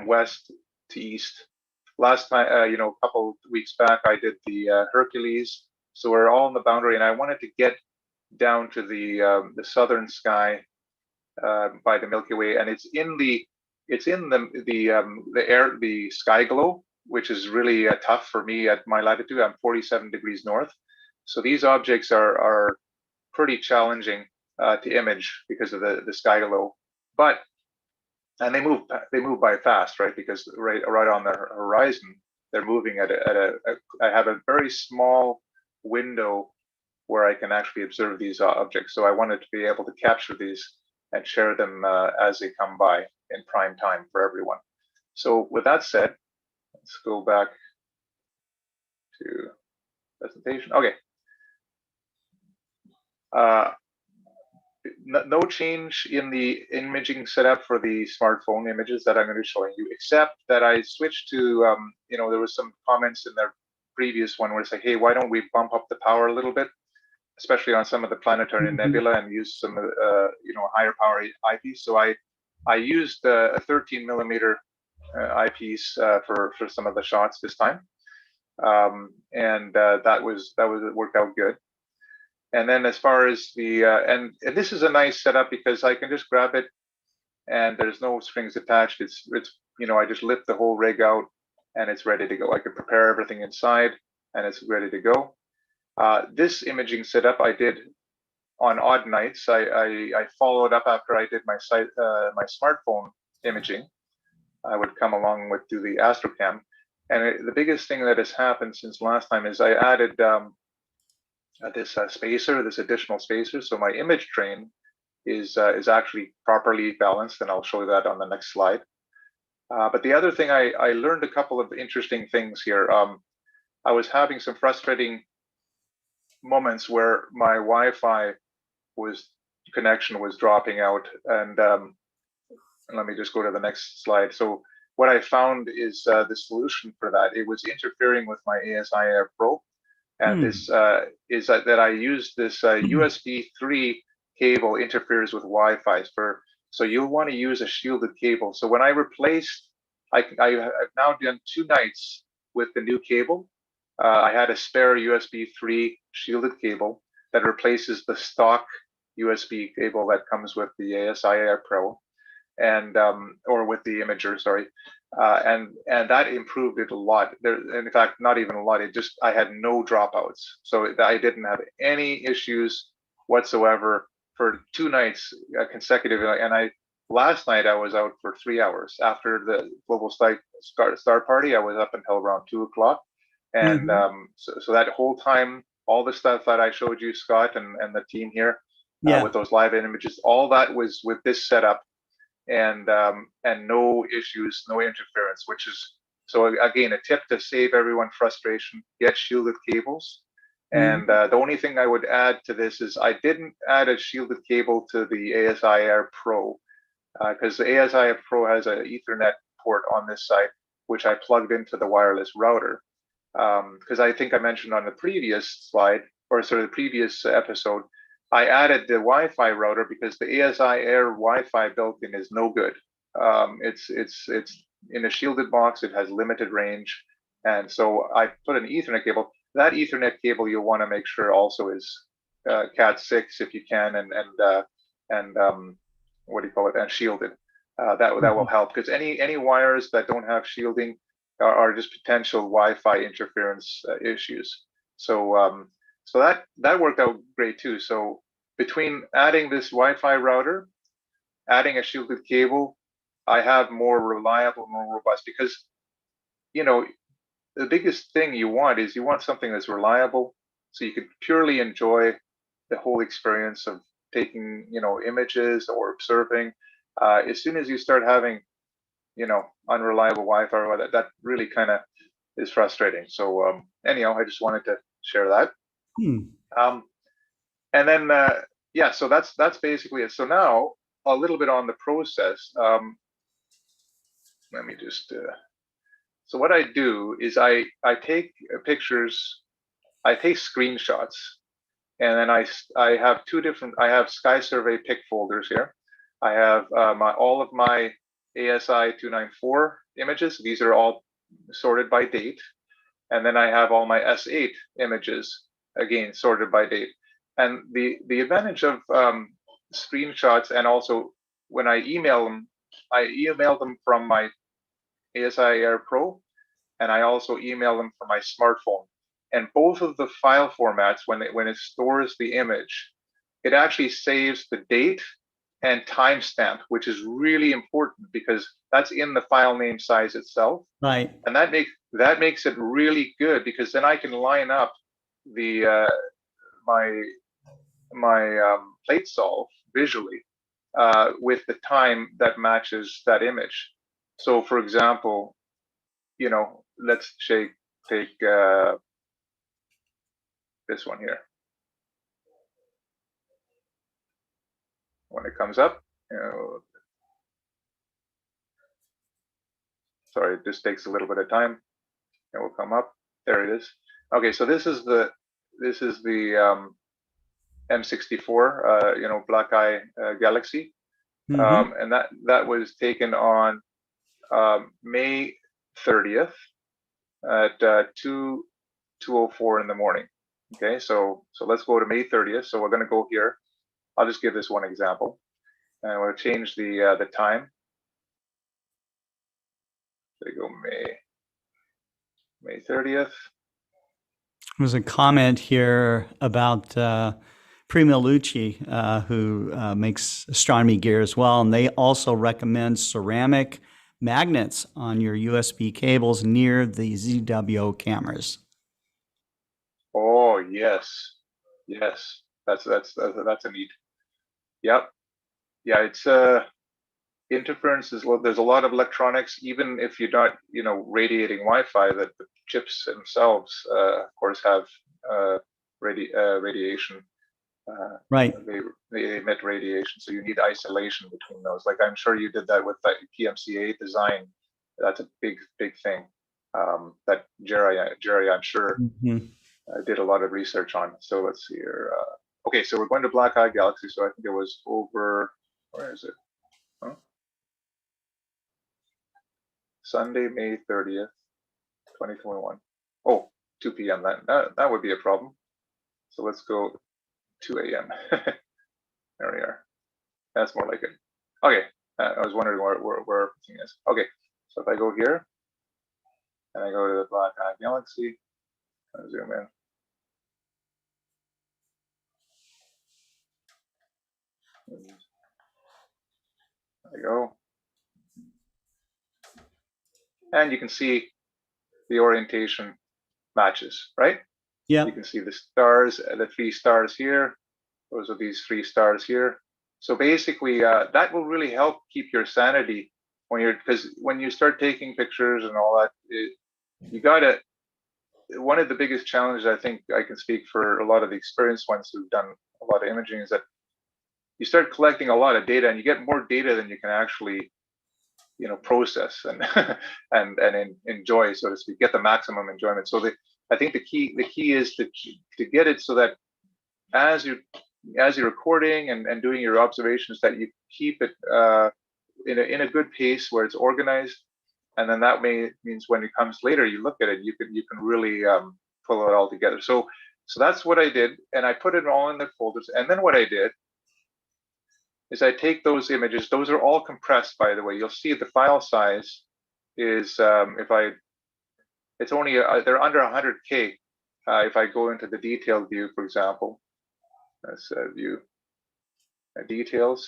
Speaker 5: west to east. Last time, a couple weeks back, I did the Hercules. So we're all in the boundary, and I wanted to get down to the southern sky by the Milky Way, and it's in the sky glow, which is really tough for me at my latitude. I'm 47 degrees north, so these objects are pretty challenging to image because of the sky glow. And they move by fast, right? Because right on the horizon, they're moving at I have a very small window where I can actually observe these objects. So I wanted to be able to capture these and share them as they come by in prime time for everyone. So with that said, let's go back to presentation. Okay. No change in the imaging setup for the smartphone images that I'm going to be showing you, except that I switched to, there was some comments in the previous one where it's like, hey, why don't we bump up the power a little bit, especially on some of the Planetary Nebula, and use some of the, higher power eyepiece. So I used a 13 millimeter eyepiece for some of the shots this time, and that worked out good. And then as far as the and this is a nice setup because I can just grab it, and there's no strings attached. It's I just lift the whole rig out, and it's ready to go. I can prepare everything inside, and it's ready to go. This imaging setup I did on odd nights. I followed up after I did my smartphone imaging. I would come along with do the Astrocam, and the biggest thing that has happened since last time is I added this additional spacer. So my image train is actually properly balanced, and I'll show you that on the next slide. But the other thing, I learned a couple of interesting things here. I was having some frustrating moments where my Wi-Fi connection was dropping out, and let me just go to the next slide. So what I found is the solution for that. It was interfering with my ASI Pro, and this is that I use this USB 3 cable interferes with Wi-Fi. So you'll want to use a shielded cable. So when I replaced, I've now done 2 nights with the new cable. I had a spare USB 3 shielded cable that replaces the stock USB cable that comes with the ASI Pro, and or with the imager, sorry, and that improved it a lot. In fact, not even a lot. I had no dropouts, so I didn't have any issues whatsoever for 2 nights consecutively. And last night I was out for 3 hours after the global star party. I was up until around 2 o'clock, and so that whole time, all the stuff that I showed you, Scott, and the team here, with those live images, all that was with this setup. And no issues, no interference, which is, so again, a tip to save everyone frustration: get shielded cables. And the only thing I would add to this is I didn't add a shielded cable to the ASI Air Pro, because the ASI Air Pro has an Ethernet port on this side, which I plugged into the wireless router. Because I think I mentioned on the previous slide, or sort of the previous episode, I added the Wi-Fi router because the ASI Air Wi-Fi built-in is no good. It's in a shielded box. It has limited range, and so I put an Ethernet cable. That Ethernet cable you'll want to make sure also is Cat 6 if you can, and what do you call it, and shielded. that will help, because any wires that don't have shielding are just potential Wi-Fi interference issues. So so that worked out great too. So between adding this Wi-Fi router, adding a shielded cable, I have more reliable, more robust, because the biggest thing you want something that's reliable, so you could purely enjoy the whole experience of taking images or observing. As soon as you start having unreliable Wi-Fi, or that really kind of is frustrating. So anyhow, I just wanted to share that. And then yeah, so that's basically it. So now a little bit on the process. Let me just so what I do is I take pictures, I take screenshots, and then I have I have Sky Survey pic folders here. I have all of my ASI 294 images. These are all sorted by date. And then I have all my S8 images, again, sorted by date. And the advantage of screenshots, and also when I email them from my ASI Air Pro, and I also email them from my smartphone. And both of the file formats, when it stores the image, it actually saves the date and timestamp, which is really important because that's in the file name size itself.
Speaker 1: Right.
Speaker 5: And that makes it really good, because then I can line up the my plate solve visually with the time that matches that image. So, for example, let's take this one here. When it comes up, sorry, it just takes a little bit of time. It will come up. There it is. Okay, so this is the M64, black eye galaxy, and that was taken on May 30th at 2:04 in the morning. Okay, so let's go to May 30th. So we're going to go here. I'll just give this one example, and we'll change the time. There you go, May 30th.
Speaker 1: There's a comment here about Prima Lucci, who makes astronomy gear as well, and they also recommend ceramic magnets on your USB cables near the ZWO cameras.
Speaker 5: Oh yes, that's a neat. Yep, yeah, it's interference is, well, there's a lot of electronics, even if you're not radiating Wi-Fi, that the chips themselves of course have radiation.
Speaker 1: Right.
Speaker 5: They emit radiation, so you need isolation between those. Like, I'm sure you did that with that PMCA design. That's a big thing that Jerry, I'm sure, did a lot of research on. So let's see here. Okay, so we're going to Black Eye Galaxy. So I think it was over, where is it? Huh? Sunday, May 30th, 2021. Oh, 2 p.m. That would be a problem. So let's go 2 a.m. There we are. That's more like it. Okay, I was wondering where everything is. Okay, so if I go here, and I go to the Black Eye Galaxy, I'll zoom in. There we go. And you can see the orientation matches, right?
Speaker 1: Yeah.
Speaker 5: You can see the stars, the 3 stars here. Those are these 3 stars here. So basically, that will really help keep your sanity because when you start taking pictures and all that, you gotta. One of the biggest challenges, I think I can speak for a lot of the experienced ones who've done a lot of imaging, is that you start collecting a lot of data, and you get more data than you can actually, process and enjoy, so to speak, get the maximum enjoyment. So I think the key is to get it so that as you're recording and doing your observations, that you keep it in a good pace where it's organized, and then that means when it comes later, you look at it, you can really pull it all together. So that's what I did, and I put it all in the folders. And then what I did is I take those images. Those are all compressed, by the way. You'll see the file size is it's only they're under 100K. If I go into the detailed view, for example, let's view details.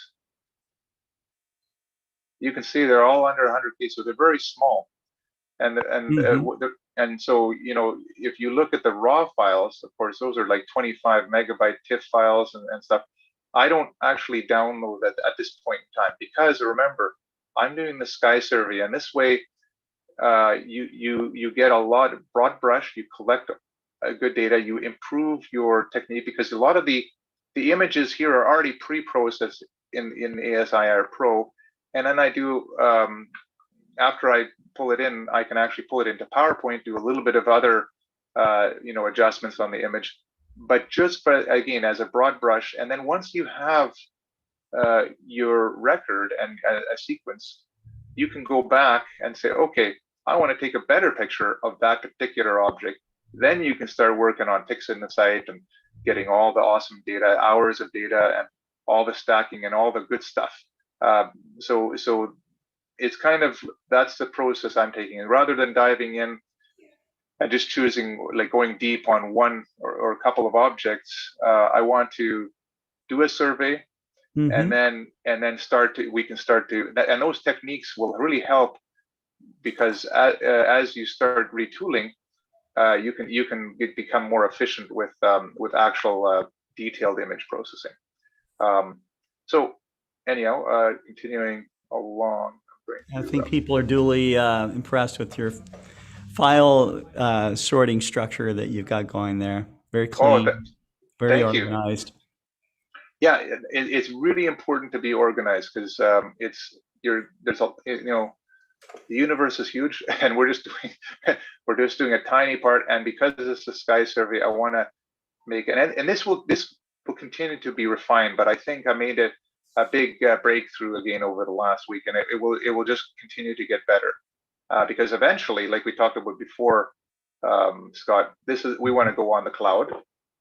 Speaker 5: You can see they're all under 100K, so they're very small. And so, you know, if you look at the raw files, of course, those are like 25 megabyte TIFF files and stuff. I don't actually download that at this point in time, because remember, I'm doing the sky survey, and this way you get a lot of broad brush, you collect good data, you improve your technique, because a lot of the images here are already pre-processed in ASIR Pro, and then I do after I pull it in, I can actually pull it into PowerPoint, do a little bit of other you know, adjustments on the image, but just for, again, as a broad brush. And then once you have your record and a sequence, you can go back and say, okay, I want to take a better picture of that particular object. Then you can start working on fixing the site and getting all the awesome data, hours of data, and all the stacking and all the good stuff. So it's kind of, that's the process I'm taking. And rather than diving in and just choosing, like going deep on one or a couple of objects, I want to do a survey, and then we can start to, and those techniques will really help, because as you start retooling, you can become more efficient with actual detailed image processing. So anyhow, continuing along.
Speaker 1: I think people are duly impressed with your file sorting structure that you've got going there. Very clean, very organized.
Speaker 5: Yeah, it's really important to be organized, because there's a, you know, the universe is huge, and we're just doing a tiny part. And because this is a sky survey, I want to make and this will continue to be refined. But I think I made it a big breakthrough again over the last week, and it will just continue to get better, because eventually, like we talked about before, Scott, we want to go on the cloud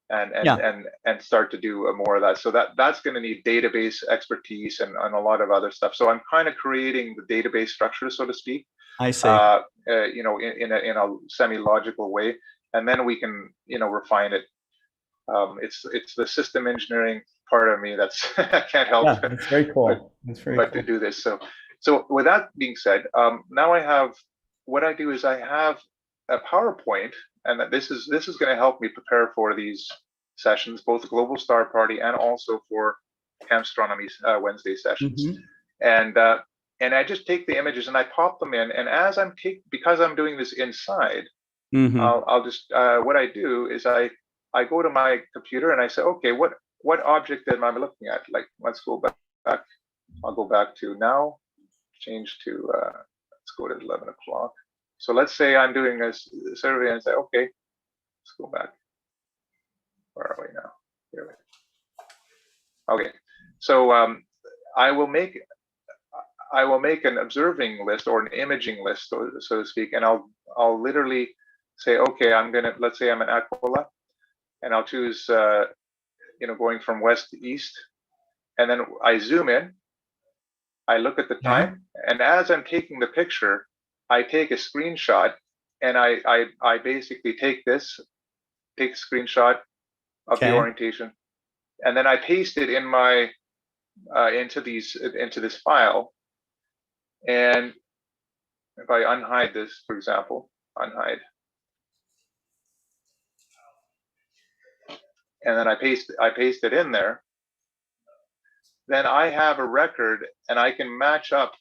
Speaker 5: and start to do more of that. So that's going to need database expertise and a lot of other stuff. So I'm kind of creating the database structure, so to speak.
Speaker 1: I see.
Speaker 5: You know, in a semi-logical way, and then we can, you know, refine it. It's the system engineering part of me that's I can't help.
Speaker 1: Yeah, it's very cool.
Speaker 5: But to do this, so with that being said, now I have, what I do is I have a PowerPoint, and this is going to help me prepare for these sessions, both the Global Star Party and also for Camstronomy's Wednesday sessions. And I just take the images and I pop them in, and as because I'm doing this inside, I'll just what I do is I go to my computer and I say, okay, what object am I looking at? Like, let's go back. I'll go back to now, change to, let's go to 11 o'clock. So let's say I'm doing a survey and say, okay, let's go back. Where are we now? Here we go. Okay, so I will make an observing list or an imaging list, so to speak, and I'll literally say, okay, let's say I'm in Aquila, and I'll choose, you know, going from west to east, and then I zoom in, I look at the time, and as I'm taking the picture, I take a screenshot, and I basically take a screenshot of the orientation, and then I paste it in my into this file. And if I unhide this, for example, unhide, and then I paste it in there, then I have a record, and I can match up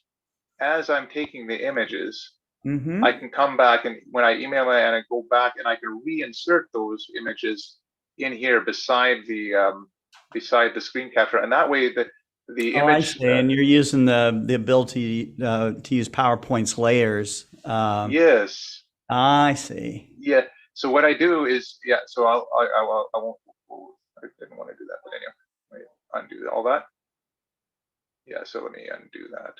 Speaker 5: as I'm taking the images. I can come back, and when I email it, and I go back and I can reinsert those images in here beside the screen capture, and that way the image.
Speaker 1: I see. And you're using the ability to use PowerPoint's layers.
Speaker 5: Yes.
Speaker 1: I see.
Speaker 5: Yeah. So what I do is, so I won't. I didn't want to do that, but anyway, let me undo all that. Yeah. So let me undo that.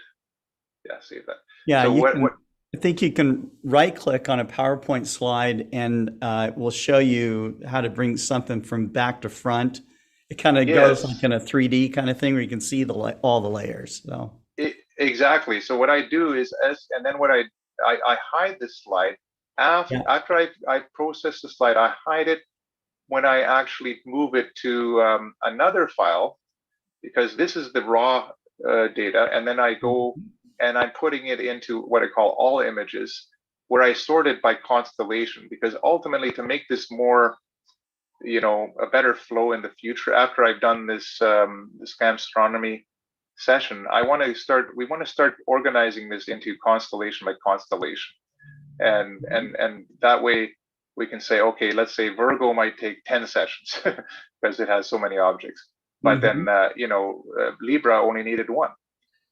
Speaker 5: Yeah. Save that.
Speaker 1: Yeah.
Speaker 5: So
Speaker 1: I think you can right-click on a PowerPoint slide, and it will show you how to bring something from back to front It kind of goes
Speaker 5: Yes.
Speaker 1: like in a 3D kind of thing where you can see all the layers. So
Speaker 5: Exactly. So what I do is, and then what I hide this slide
Speaker 1: yeah.
Speaker 5: after I process the slide. I hide it when I actually move it to another file, because this is the raw data, and then I go and I'm putting it into what I call all images, where I sort it by constellation, because ultimately, to make this more, a better flow in the future, after I've done this this Camstronomy session, we want to start organizing this into constellation by constellation, and that way we can say, okay, let's say Virgo might take 10 sessions because it has so many objects, but then Libra only needed one,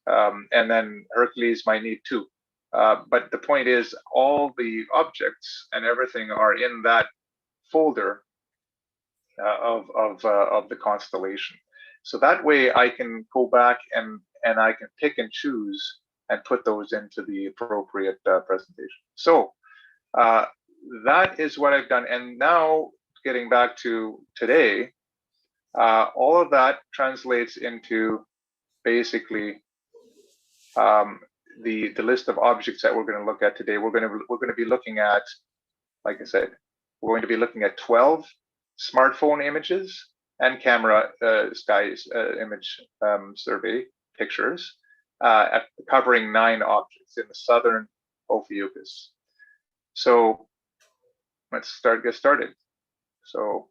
Speaker 5: and then Hercules might need two. But the point is, all the objects and everything are in that folder of the constellation. So that way I can go back and I can pick and choose and put those into the appropriate presentation. So that is what I've done. And now, getting back to today, all of that translates into basically the list of objects that we're going to look at today. We're going to be looking at, like I said, we're going to be looking at 12 smartphone images and camera skies image survey pictures, covering 9 objects in the southern Ophiuchus. So let's get started. So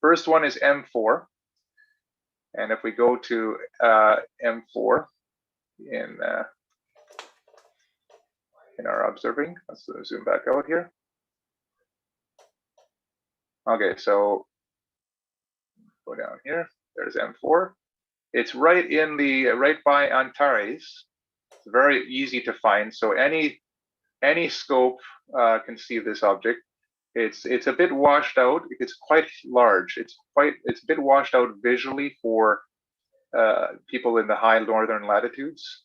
Speaker 5: first one is M4, and if we go to M4 in our observing, let's zoom back out here. Okay, so go down here. There's M4. It's right by Antares. It's very easy to find. So any scope can see this object. It's a bit washed out. It's quite large. It's a bit washed out visually for people in the high northern latitudes,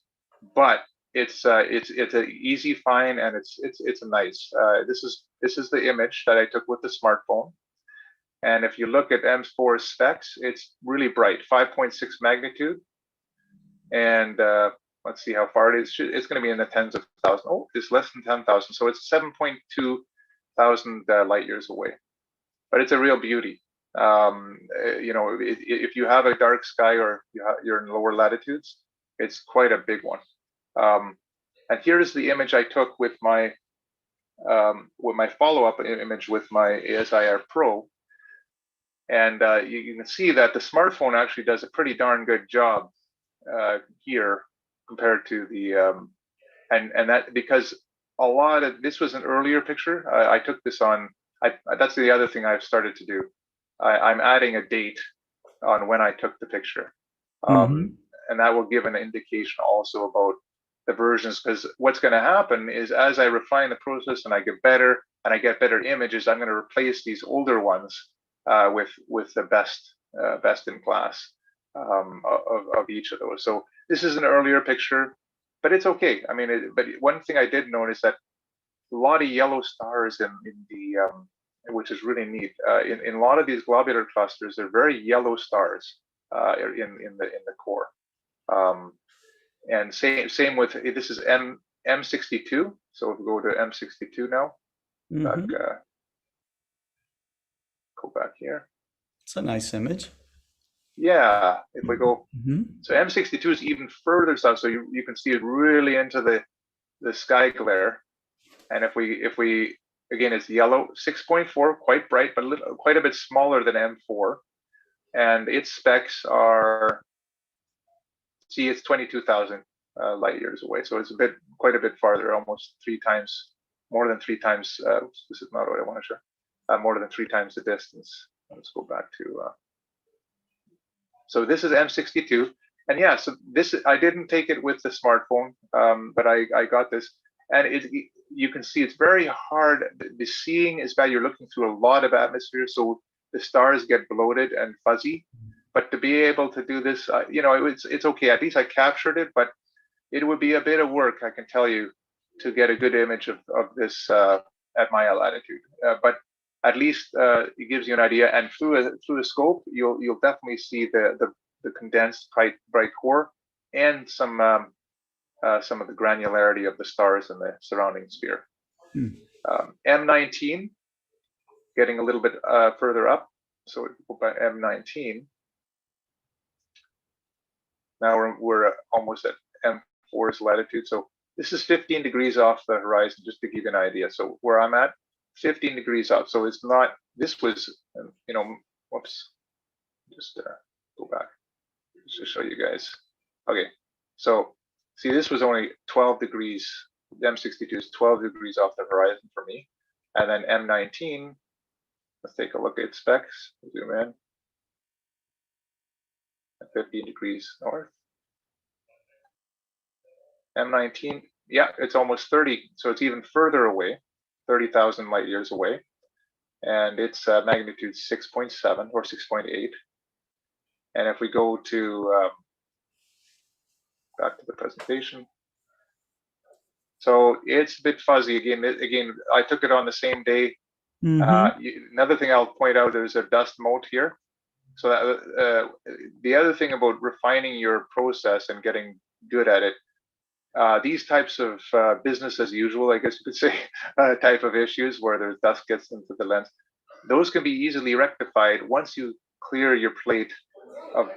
Speaker 5: but it's an easy find, and it's a nice. This is the image that I took with the smartphone. And if you look at M4 specs, it's really bright, 5.6 magnitude. And let's see how far it is. It's going to be in the tens of thousands. Oh, it's less than 10,000. So it's 7.2 thousand light years away. But it's a real beauty. If you have a dark sky or you're in lower latitudes, it's quite a big one. And here's the image I took with my follow-up image with my ASIR Pro. And you can see that the smartphone actually does a pretty darn good job here compared to the and that because a lot of this was an earlier picture. I took this on. That's the other thing I've started to do. I'm adding a date on when I took the picture, and that will give an indication also about the versions. Because what's going to happen is, as I refine the process and I get better images, I'm going to replace these older ones with the best in class of each of those. So this is an earlier picture, but it's okay. I mean, but one thing I did notice that a lot of yellow stars in the which is really neat. In a lot of these globular clusters, they're very yellow stars in the core. And same with this is M62. So if we go to M62 now, go back here.
Speaker 1: It's a nice image.
Speaker 5: Yeah, if we go, so M62 is even further south, so you can see it really into the sky glare. And if we again, it's yellow, 6.4, quite bright, but quite a bit smaller than M4, and its specs are, see, it's 22,000 light years away, so it's quite a bit farther, almost more than three times. This is not what I want to show. More than 3 times the distance. Let's go back to. So this is M62, and yeah, so this I didn't take it with the smartphone, but I got this, and you can see it's very hard. The seeing is bad. You're looking through a lot of atmosphere, so the stars get bloated and fuzzy. But to be able to do this, it's okay. At least I captured it, but it would be a bit of work, I can tell you, to get a good image of this at my latitude. But at least it gives you an idea. And through a scope, you'll definitely see the condensed bright core and some of the granularity of the stars in the surrounding sphere. M19, getting a little bit further up. So we go by M19. Now we're almost at M4's latitude. So this is 15 degrees off the horizon, just to give you an idea. So where I'm at, 15 degrees off. So it's not, this was, whoops, just go back, just to show you guys. Okay, so see, this was only 12 degrees, M62 is 12 degrees off the horizon for me. And then M19, let's take a look at specs, zoom in. At 15 degrees north. M19, yeah, it's almost 30, so it's even further away, 30,000 light years away. And it's magnitude 6.7 or 6.8. And if we go to, back to the presentation. So it's a bit fuzzy again. I took it on the same day. Another thing I'll point out, there's a dust mote here. So the other thing about refining your process and getting good at it, these types of business as usual, I guess you could say, type of issues where the dust gets into the lens, those can be easily rectified once you clear your plate of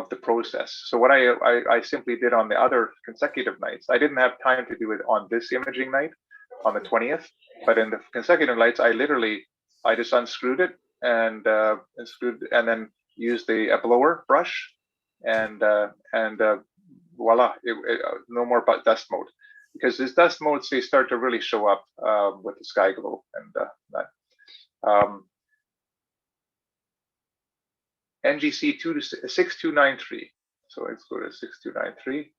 Speaker 5: the process. So what I simply did on the other consecutive nights, I didn't have time to do it on this imaging night, on the 20th, but in the consecutive nights, I just unscrewed it and then used a blower brush and voila, no more dust mote, because these dust motes, they start to really show up with the sky glow and that. NGC 6293. So let's go to 6293.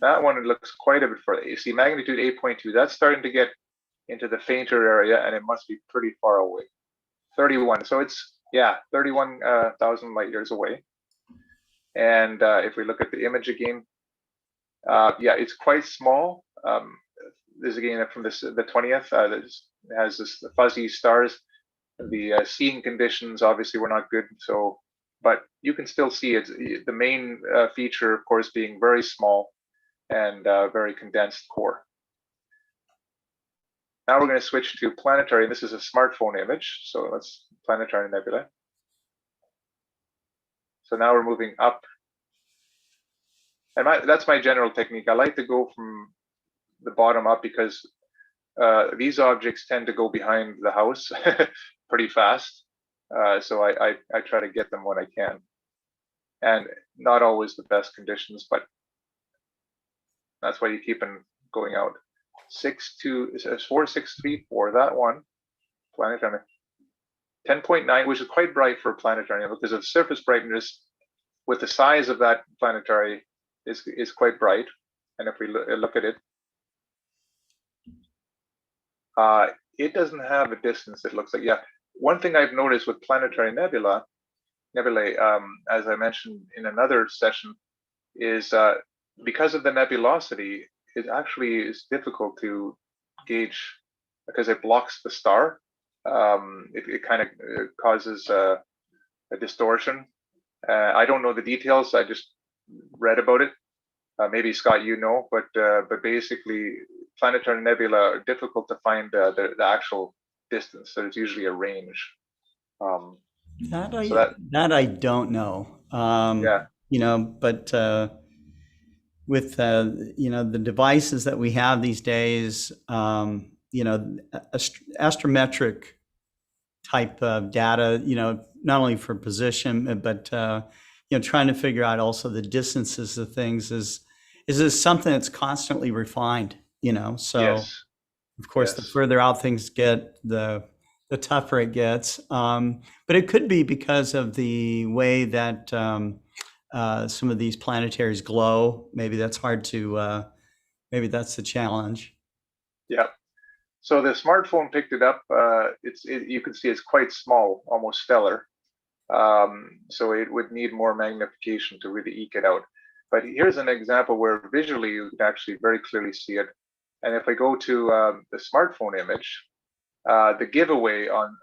Speaker 5: That one, it looks quite a bit further. You see magnitude 8.2, that's starting to get into the fainter area, and it must be pretty far away. 31, so it's, yeah, 31,000 light years away. And if we look at the image again, yeah, it's quite small. This again from the 20th, it has this fuzzy stars. The seeing conditions obviously were not good, so, but you can still see it. The main feature, of course, being very small and very condensed core. Now we're going to switch to planetary. This is a smartphone image, so let's Planetary Nebula. So now we're moving up, and that's my general technique. I like to go from the bottom up because these objects tend to go behind the house pretty fast. So I try to get them when I can, and not always the best conditions, but that's why you keep them going out. 4634, that one, planetary. 10.9, which is quite bright for planetary, because of surface brightness with the size of that planetary is quite bright. And if we look at it, it doesn't have a distance, it looks like. Yeah, one thing I've noticed with planetary nebulae, as I mentioned in another session, is because of the nebulosity, it actually is difficult to gauge because it blocks the star. It kind of causes a distortion. I don't know the details. I just read about it. Maybe Scott, you know, but basically, planetary nebula are difficult to find the actual distance. So it's usually a range.
Speaker 1: That I don't know.
Speaker 5: Yeah.
Speaker 1: You know, but with the devices that we have these days, astrometric type of data, not only for position, but trying to figure out also the distances of things is something that's constantly refined. So
Speaker 5: Yes.
Speaker 1: Of course, the further out things get, the tougher it gets. But it could be because of the way that some of these planetaries glow. Maybe that's hard to, maybe that's the challenge.
Speaker 5: Yeah. So the smartphone picked it up. You can see it's quite small, almost stellar. So it would need more magnification to really eke it out. But here's an example where visually you can actually very clearly see it. And if I go to the smartphone image, the giveaway on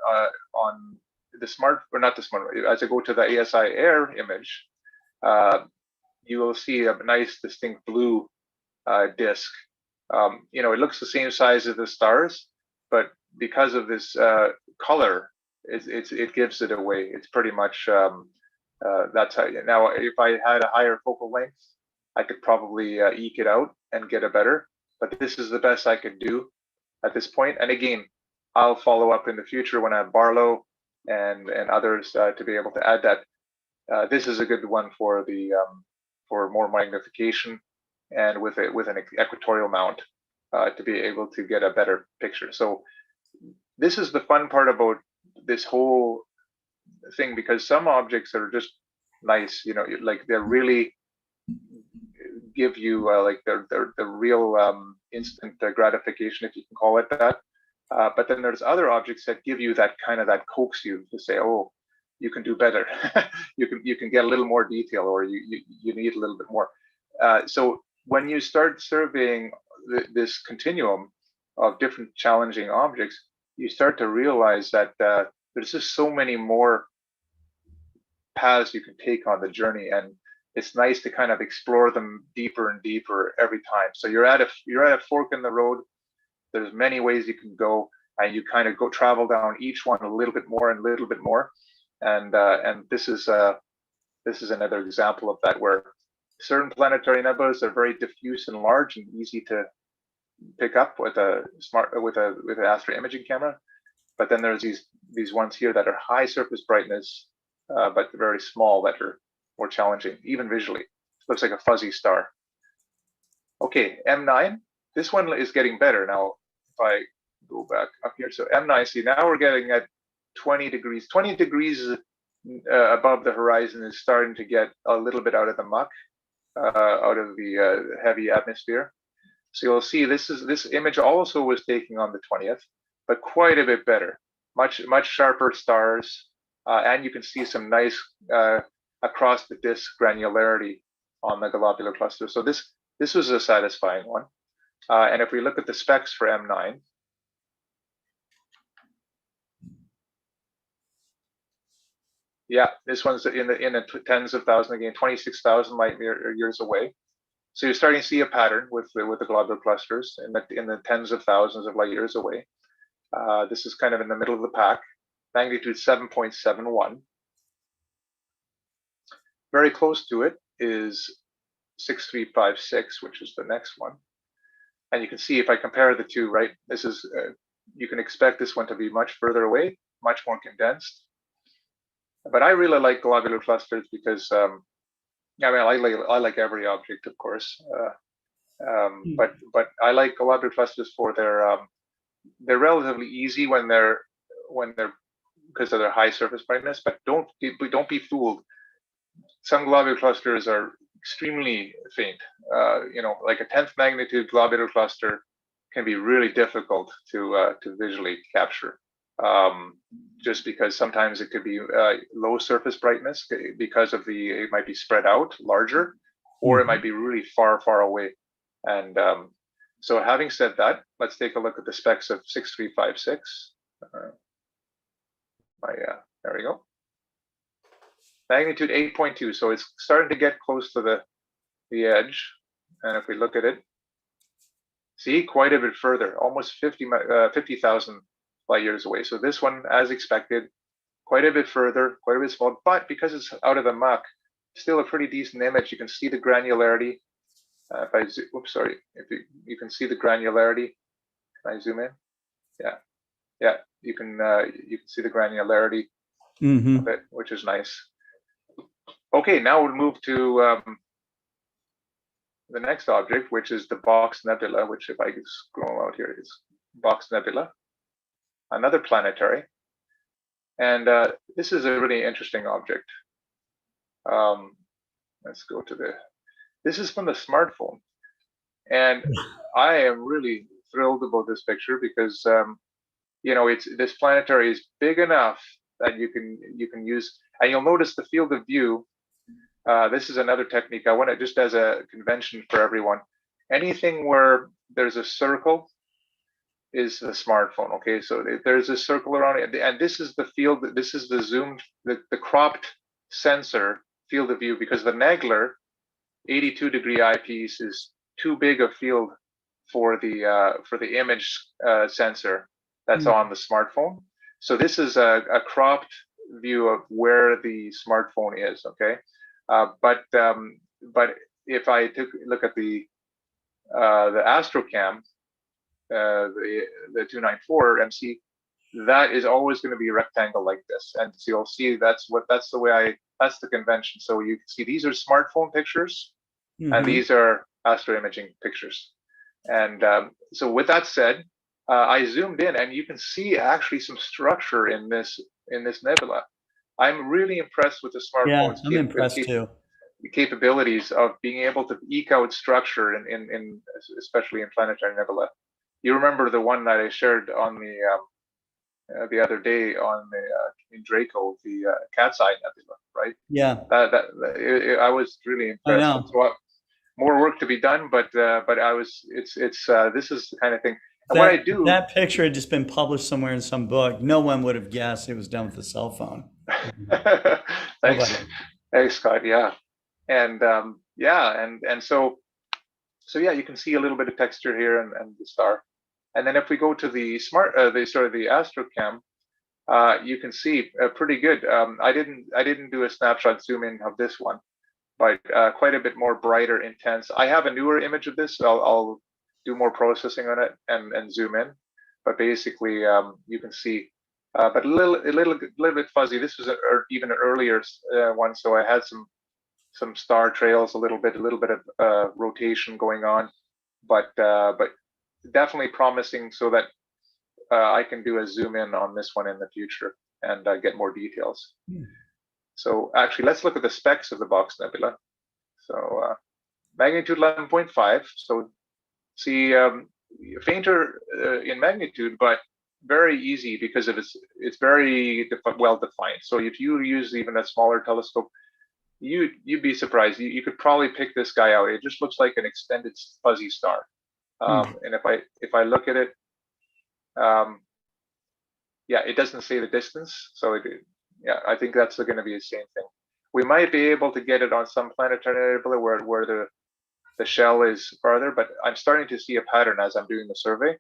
Speaker 5: the smart, or not the smart, as I go to the ASI Air image, you will see a nice distinct blue disk. You know, it looks the same size as the stars, but because of this color, it gives it away. It's pretty much that's how. Now, if I had a higher focal length, I could probably eke it out and get a better. But this is the best I could do at this point. And again, I'll follow up in the future when I have Barlow and others to be able to add that. This is a good one for the for more magnification and with an equatorial mount to be able to get a better picture. So this is the fun part about this whole thing, because some objects are just nice, you know, like they're really give you like the real instant gratification, if you can call it that. But then there's other objects that give you that kind of that coax you to say, oh, you can do better. you can get a little more detail, or you need a little bit more. So when you start surveying this continuum of different challenging objects, you start to realize that there's just so many more paths you can take on the journey, and it's nice to kind of explore them deeper and deeper every time. So you're at a fork in the road. There's many ways you can go, and you kind of go travel down each one a little bit more and a little bit more. And this is another example of that, where certain planetary nebulas are very diffuse and large and easy to pick up with an astro imaging camera. But then there's these ones here that are high surface brightness, but very small, that are more challenging, even visually. Looks like a fuzzy star. Okay, M9. This one is getting better now. If I go back up here, so M9. See, now we're getting at 20 degrees. 20 degrees above the horizon is starting to get a little bit out of the muck, out of the heavy atmosphere. So you'll see this image also was taken on the 20th, but quite a bit better, much sharper stars, and you can see some nice across the disk granularity on the globular cluster. So this was a satisfying one. And if we look at the specs for M9, yeah, this one's in the tens of thousands, again, 26,000 light years away. So you're starting to see a pattern with the globular clusters in the tens of thousands of light years away. This is kind of in the middle of the pack. Magnitude 7.71. Very close to it is 6356, which is the next one. And you can see if I compare the two, right? This is you can expect this one to be much further away, much more condensed. But I really like globular clusters because I mean, I like every object, of course, but I like globular clusters for they're relatively easy when they're because of their high surface brightness. But don't be fooled. Some globular clusters are extremely faint. You know, like a 10th magnitude globular cluster can be really difficult to visually capture. Just because sometimes it could be low surface brightness because of it might be spread out larger, or it might be really far away. And so having said that, let's take a look at the specs of 6356. There we go. Magnitude 8.2, so it's starting to get close to the edge. And if we look at it, see, quite a bit further, almost 50,000 light years away. So this one, as expected, quite a bit further, quite a bit small, but because it's out of the muck, still a pretty decent image. You can see the granularity. If I oops, sorry, if you can see the granularity. Can I zoom in? Yeah, you can see the granularity of it, which is nice. Okay, now we'll move to the next object, which is the Box Nebula, which if I could scroll out here, is Box Nebula, another planetary. And this is a really interesting object. Let's go to this is from the smartphone. And I am really thrilled about this picture because, you know, this planetary is big enough that you can use, and you'll notice the field of view. This is another technique. I want it just as a convention for everyone. Anything where there's a circle is the smartphone. Okay, so there's a circle around it, and this is the field. This is the zoomed, the cropped sensor field of view, because the Nagler 82-degree eyepiece is too big a field for the image sensor that's on the smartphone. So this is a cropped view of where the smartphone is. Okay, but if I look at the Astrocam, the 294 MC, that is always going to be a rectangle like this, and so you'll see that's the convention. So you can see these are smartphone pictures, and these are astro imaging pictures. And so with that said, I zoomed in, and you can see actually some structure in this nebula. I'm really impressed with the smartphone's
Speaker 1: I'm impressed too.
Speaker 5: capabilities of being able to eke out structure in especially in planetary nebula. You remember the one that I shared on the other day on in Draco, the Cat's Eye Nebula, right?
Speaker 1: Yeah.
Speaker 5: I was really impressed.
Speaker 1: I know.
Speaker 5: So, more work to be done, but this is the kind of thing. And what I do,
Speaker 1: that picture had just been published somewhere in some book. No one would have guessed it was done with a cell phone.
Speaker 5: Thanks, Scott. Yeah, and so yeah, you can see a little bit of texture here and the star. And then if we go to the the Astrocam, you can see pretty good. I didn't do a snapshot zoom in of this one, but quite a bit more brighter, intense. I have a newer image of this. So I'll do more processing on it and zoom in. But basically, you can see, but a little bit fuzzy. This was even an earlier one, so I had some star trails, a little bit of rotation going on, but definitely promising, so that I can do a zoom in on this one in the future and get more details. So actually, let's look at the specs of the Box Nebula. So magnitude 11.5. So see, fainter in magnitude, but very easy because of it's very well defined. So if you use even a smaller telescope, you'd be surprised. You could probably pick this guy out. It just looks like an extended fuzzy star. And if I look at it, yeah, it doesn't say the distance. So yeah, I think that's going to be the same thing. We might be able to get it on some planetary nebula where the shell is farther, but I'm starting to see a pattern as I'm doing the survey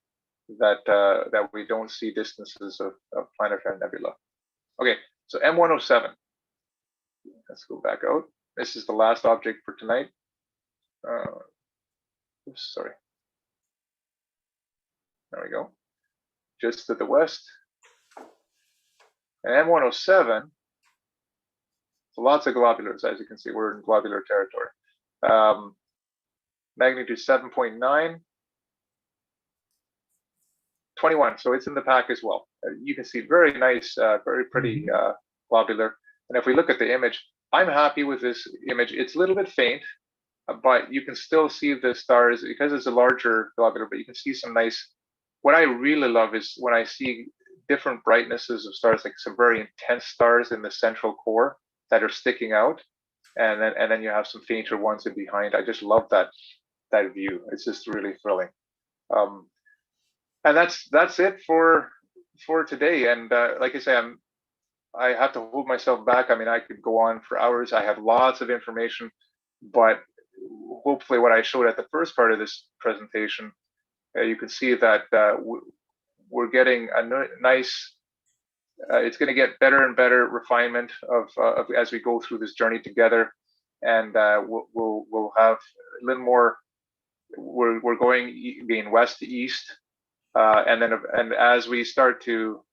Speaker 5: that we don't see distances of planetary nebula. Okay, so M107. Let's go back out. This is the last object for tonight. Oops, sorry. There we go. Just to the west. And M107, so lots of globulars, as you can see, we're in globular territory. Magnitude 7.9, 21, so it's in the pack as well. You can see very nice, very pretty globular. And if we look at the image, I'm happy with this image. It's a little bit faint, but you can still see the stars because it's a larger globular, but you can see some nice. What I really love is when I see different brightnesses of stars, like some very intense stars in the central core that are sticking out, and then you have some fainter ones in behind. I just love that view. It's just really thrilling. And that's it for today. And like I say, I have to hold myself back. I mean, I could go on for hours. I have lots of information, but hopefully what I showed at the first part of this presentation, you can see that we're getting a nice, it's going to get better and better refinement of as we go through this journey together. And we'll have a little more, we're going being west to east. And as we start to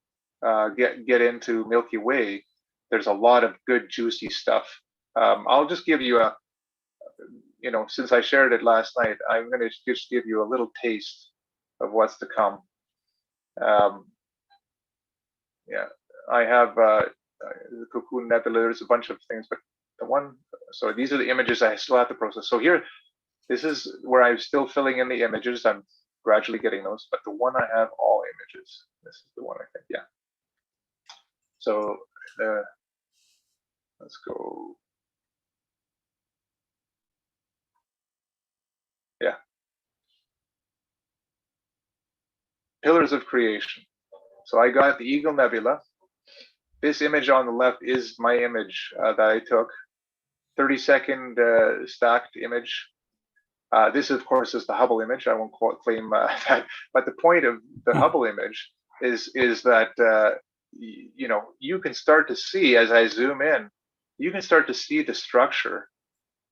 Speaker 5: get into Milky Way, there's a lot of good juicy stuff. I'll just give you since I shared it last night, I'm going to just give you a little taste of what's to come. Yeah, I have the Cocoon Nebula. There's a bunch of things, but so these are the images I still have to process. So here, this is where I'm still filling in the images. I'm gradually getting those, but the one I have all images. This is the one I think, yeah. So let's go. Yeah. pillars of creation. So I got the Eagle Nebula. This image on the left is my image that I took. 30-second stacked image. This, of course, is the Hubble image. I won't claim that. But the point of the Hubble image is that you can start to see, as I zoom in, you can start to see the structure,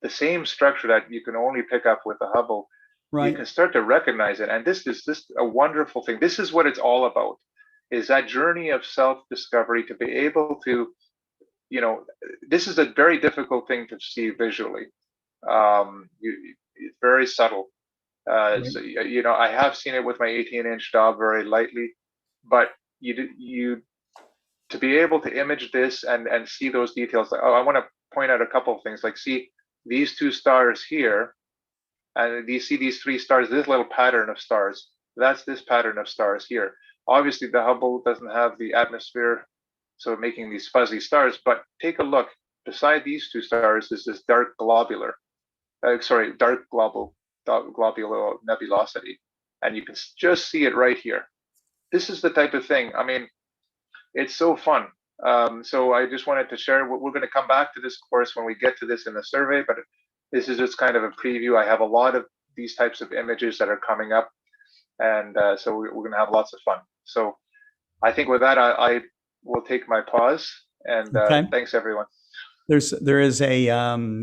Speaker 5: the same structure that you can only pick up with the Hubble.
Speaker 1: Right.
Speaker 5: You can start to recognize it, and this is a wonderful thing. This is what it's all about: is that journey of self-discovery, to be able to, this is a very difficult thing to see visually. It's very subtle. So, I have seen it with my 18-inch Dob very lightly, but you to be able to image this and see those details. Like, I want to point out a couple of things. Like, see these two stars here, and you see these three stars. This little pattern of stars. That's this pattern of stars here. Obviously, the Hubble doesn't have the atmosphere, so making these fuzzy stars. But take a look. Beside these two stars is this dark globular nebulosity, and you can just see it right here. This is the type of thing. I mean, it's so fun. So I just wanted to share. We're going to come back to this course when we get to this in the survey, but this is just kind of a preview. I have a lot of these types of images that are coming up, and so we're going to have lots of fun. So I think with that, I will take my pause, and
Speaker 1: Okay.
Speaker 5: Thanks, everyone.
Speaker 1: There is a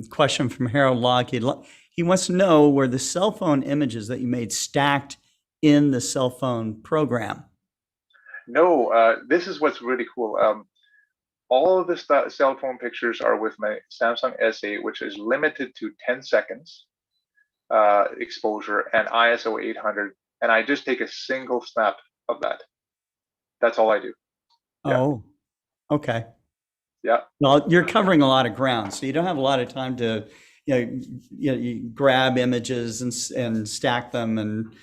Speaker 1: question from Harold Lockheed. He wants to know, were the cell phone images that you made stacked in the cell phone program?
Speaker 5: No, this is what's really cool. All of the cell phone pictures are with my Samsung S8, which is limited to 10 seconds exposure and ISO 800. And I just take a single snap of that. That's all I do. Yeah.
Speaker 1: Oh, okay.
Speaker 5: Yeah.
Speaker 1: Well, you're covering a lot of ground, so you don't have a lot of time to, you grab images and stack them and,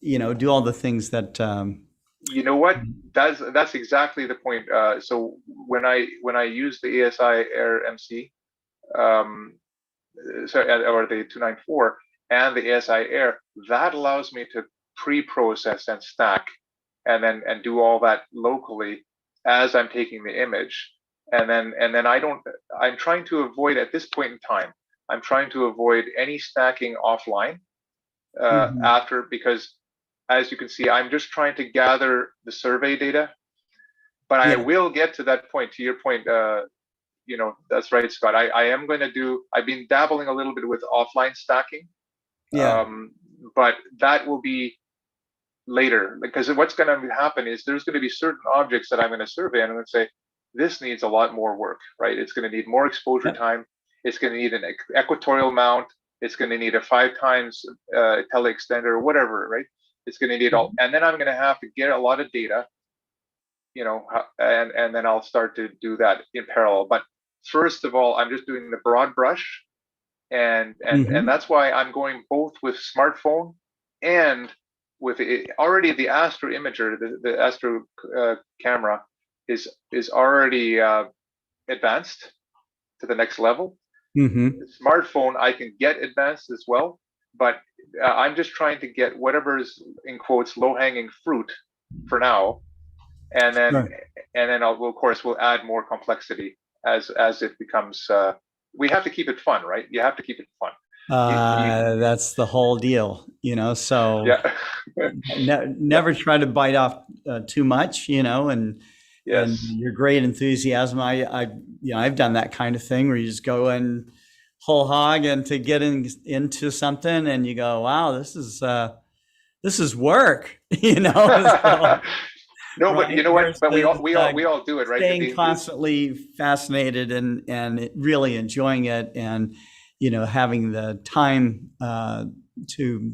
Speaker 1: do all the things that.
Speaker 5: You know what? That's exactly the point. So when I use the ASI Air MC, or the 294 and the ASI Air, that allows me to pre-process and stack, and do all that locally as I'm taking the image. And then I'm trying to avoid, at this point in time, I'm trying to avoid any stacking offline after, because as you can see, I'm just trying to gather the survey data, but I will get to that point. To your point, that's right, Scott. I am going to I've been dabbling a little bit with offline stacking, but that will be later, because what's going to happen is there's going to be certain objects that I'm going to survey, and I'm going to say, this needs a lot more work, right? It's going to need more exposure time. It's going to need an equatorial mount. It's going to need a 5 times teleextender or whatever, right? It's going to need all, and then I'm going to have to get a lot of data, and then I'll start to do that in parallel. But first of all, I'm just doing the broad brush, and that's why I'm going both with smartphone and with already the Astro Imager, the Astro camera is already advanced to the next level. The smartphone, I can get advanced as well, but I'm just trying to get whatever is, in quotes, low-hanging fruit for now, and then of course we'll add more complexity as it becomes. We have to keep it fun, right? You have to keep it fun.
Speaker 1: That's the whole deal, So
Speaker 5: yeah.
Speaker 1: never try to bite off too much, and.
Speaker 5: Yes.
Speaker 1: And your great enthusiasm. I've done that kind of thing where you just go in whole hog and to get into something, and you go, wow, this is work, So,
Speaker 5: no,
Speaker 1: right?
Speaker 5: But you know what? But we all do it, right?
Speaker 1: Staying constantly fascinated and really enjoying it, and having the time to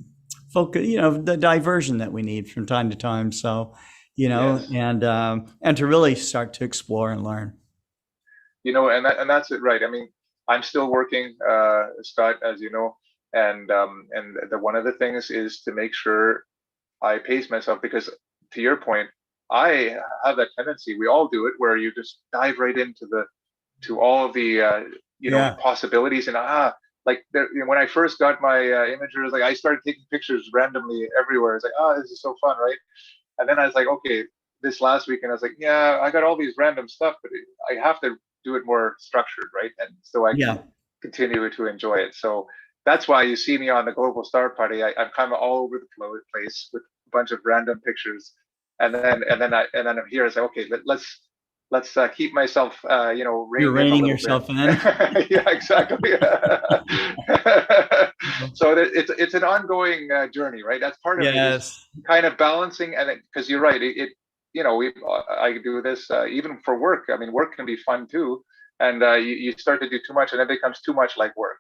Speaker 1: focus, the diversion that we need from time to time. So. And to really start to explore and learn.
Speaker 5: And that's it, right? I mean, I'm still working, Scott, as you know, and one of the things is to make sure I pace myself, because to your point, I have that tendency. We all do it, where you just dive right into all of the possibilities, and when I first got my imagers, I started taking pictures randomly everywhere. It's like, this is so fun, right? And then I was like, okay, this last weekend, I was like, yeah, I got all these random stuff, but I have to do it more structured, right? And so I
Speaker 1: Yeah.
Speaker 5: can continue to enjoy it. So that's why you see me on the Global Star Party. I'm kind of all over the place with a bunch of random pictures, and then I'm here. I say, okay, let's keep myself,
Speaker 1: You're
Speaker 5: reined in a
Speaker 1: reining
Speaker 5: little
Speaker 1: yourself
Speaker 5: bit.
Speaker 1: in.
Speaker 5: Yeah, exactly. So it's an ongoing journey, right? That's part of it. Is
Speaker 1: Yes.
Speaker 5: kind of balancing, and because you're right, I do this even for work. I mean, work can be fun too, and you start to do too much, and it becomes too much like work.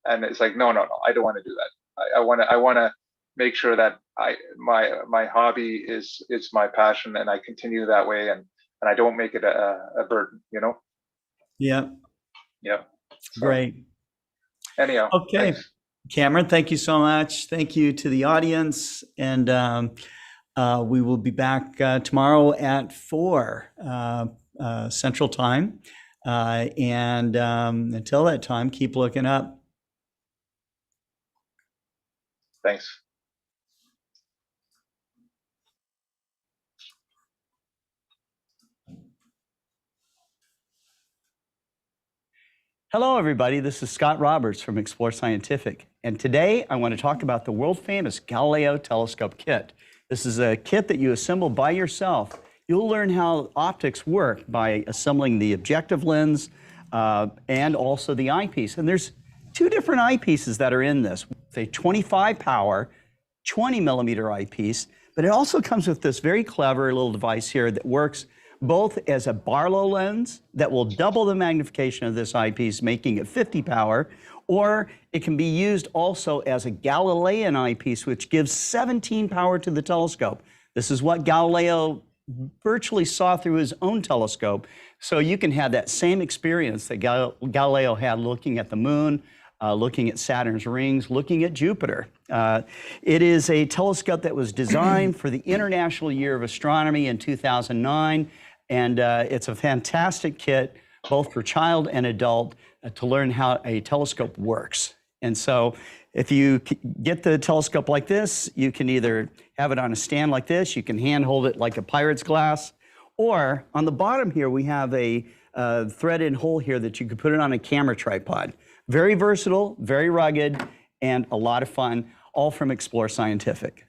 Speaker 5: And it's like, no, I don't want to do that. I want to make sure that my hobby is my passion, and I continue that way, and I don't make it a burden,
Speaker 1: Yeah.
Speaker 5: Yeah. So,
Speaker 1: Great.
Speaker 5: anyhow.
Speaker 1: Okay.
Speaker 5: Thanks.
Speaker 1: Cameron, thank you so much. Thank you to the audience. And we will be back tomorrow at 4 Central Time. And until that time, keep looking up.
Speaker 5: Thanks.
Speaker 1: Hello, everybody. This is Scott Roberts from Explore Scientific. And today I want to talk about the world famous Galileo Telescope Kit. This is a kit that you assemble by yourself. You'll learn how optics work by assembling the objective lens and also the eyepiece. And there's 2 different eyepieces that are in this. It's a 25 power, 20 millimeter eyepiece, but it also comes with this very clever little device here that works both as a Barlow lens that will double the magnification of this eyepiece, making it 50 power, or it can be used also as a Galilean eyepiece, which gives 17 power to the telescope. This is what Galileo virtually saw through his own telescope. So you can have that same experience that Galileo had looking at the moon, looking at Saturn's rings, looking at Jupiter. It is a telescope that was designed for the International Year of Astronomy in 2009, and it's a fantastic kit, both for child and adult, to learn how a telescope works. And so if you get the telescope like this, you can either have it on a stand like this, you can hand hold it like a pirate's glass, or on the bottom here, we have a threaded hole here that you could put it on a camera tripod. Very versatile, very rugged, and a lot of fun, all from Explore Scientific.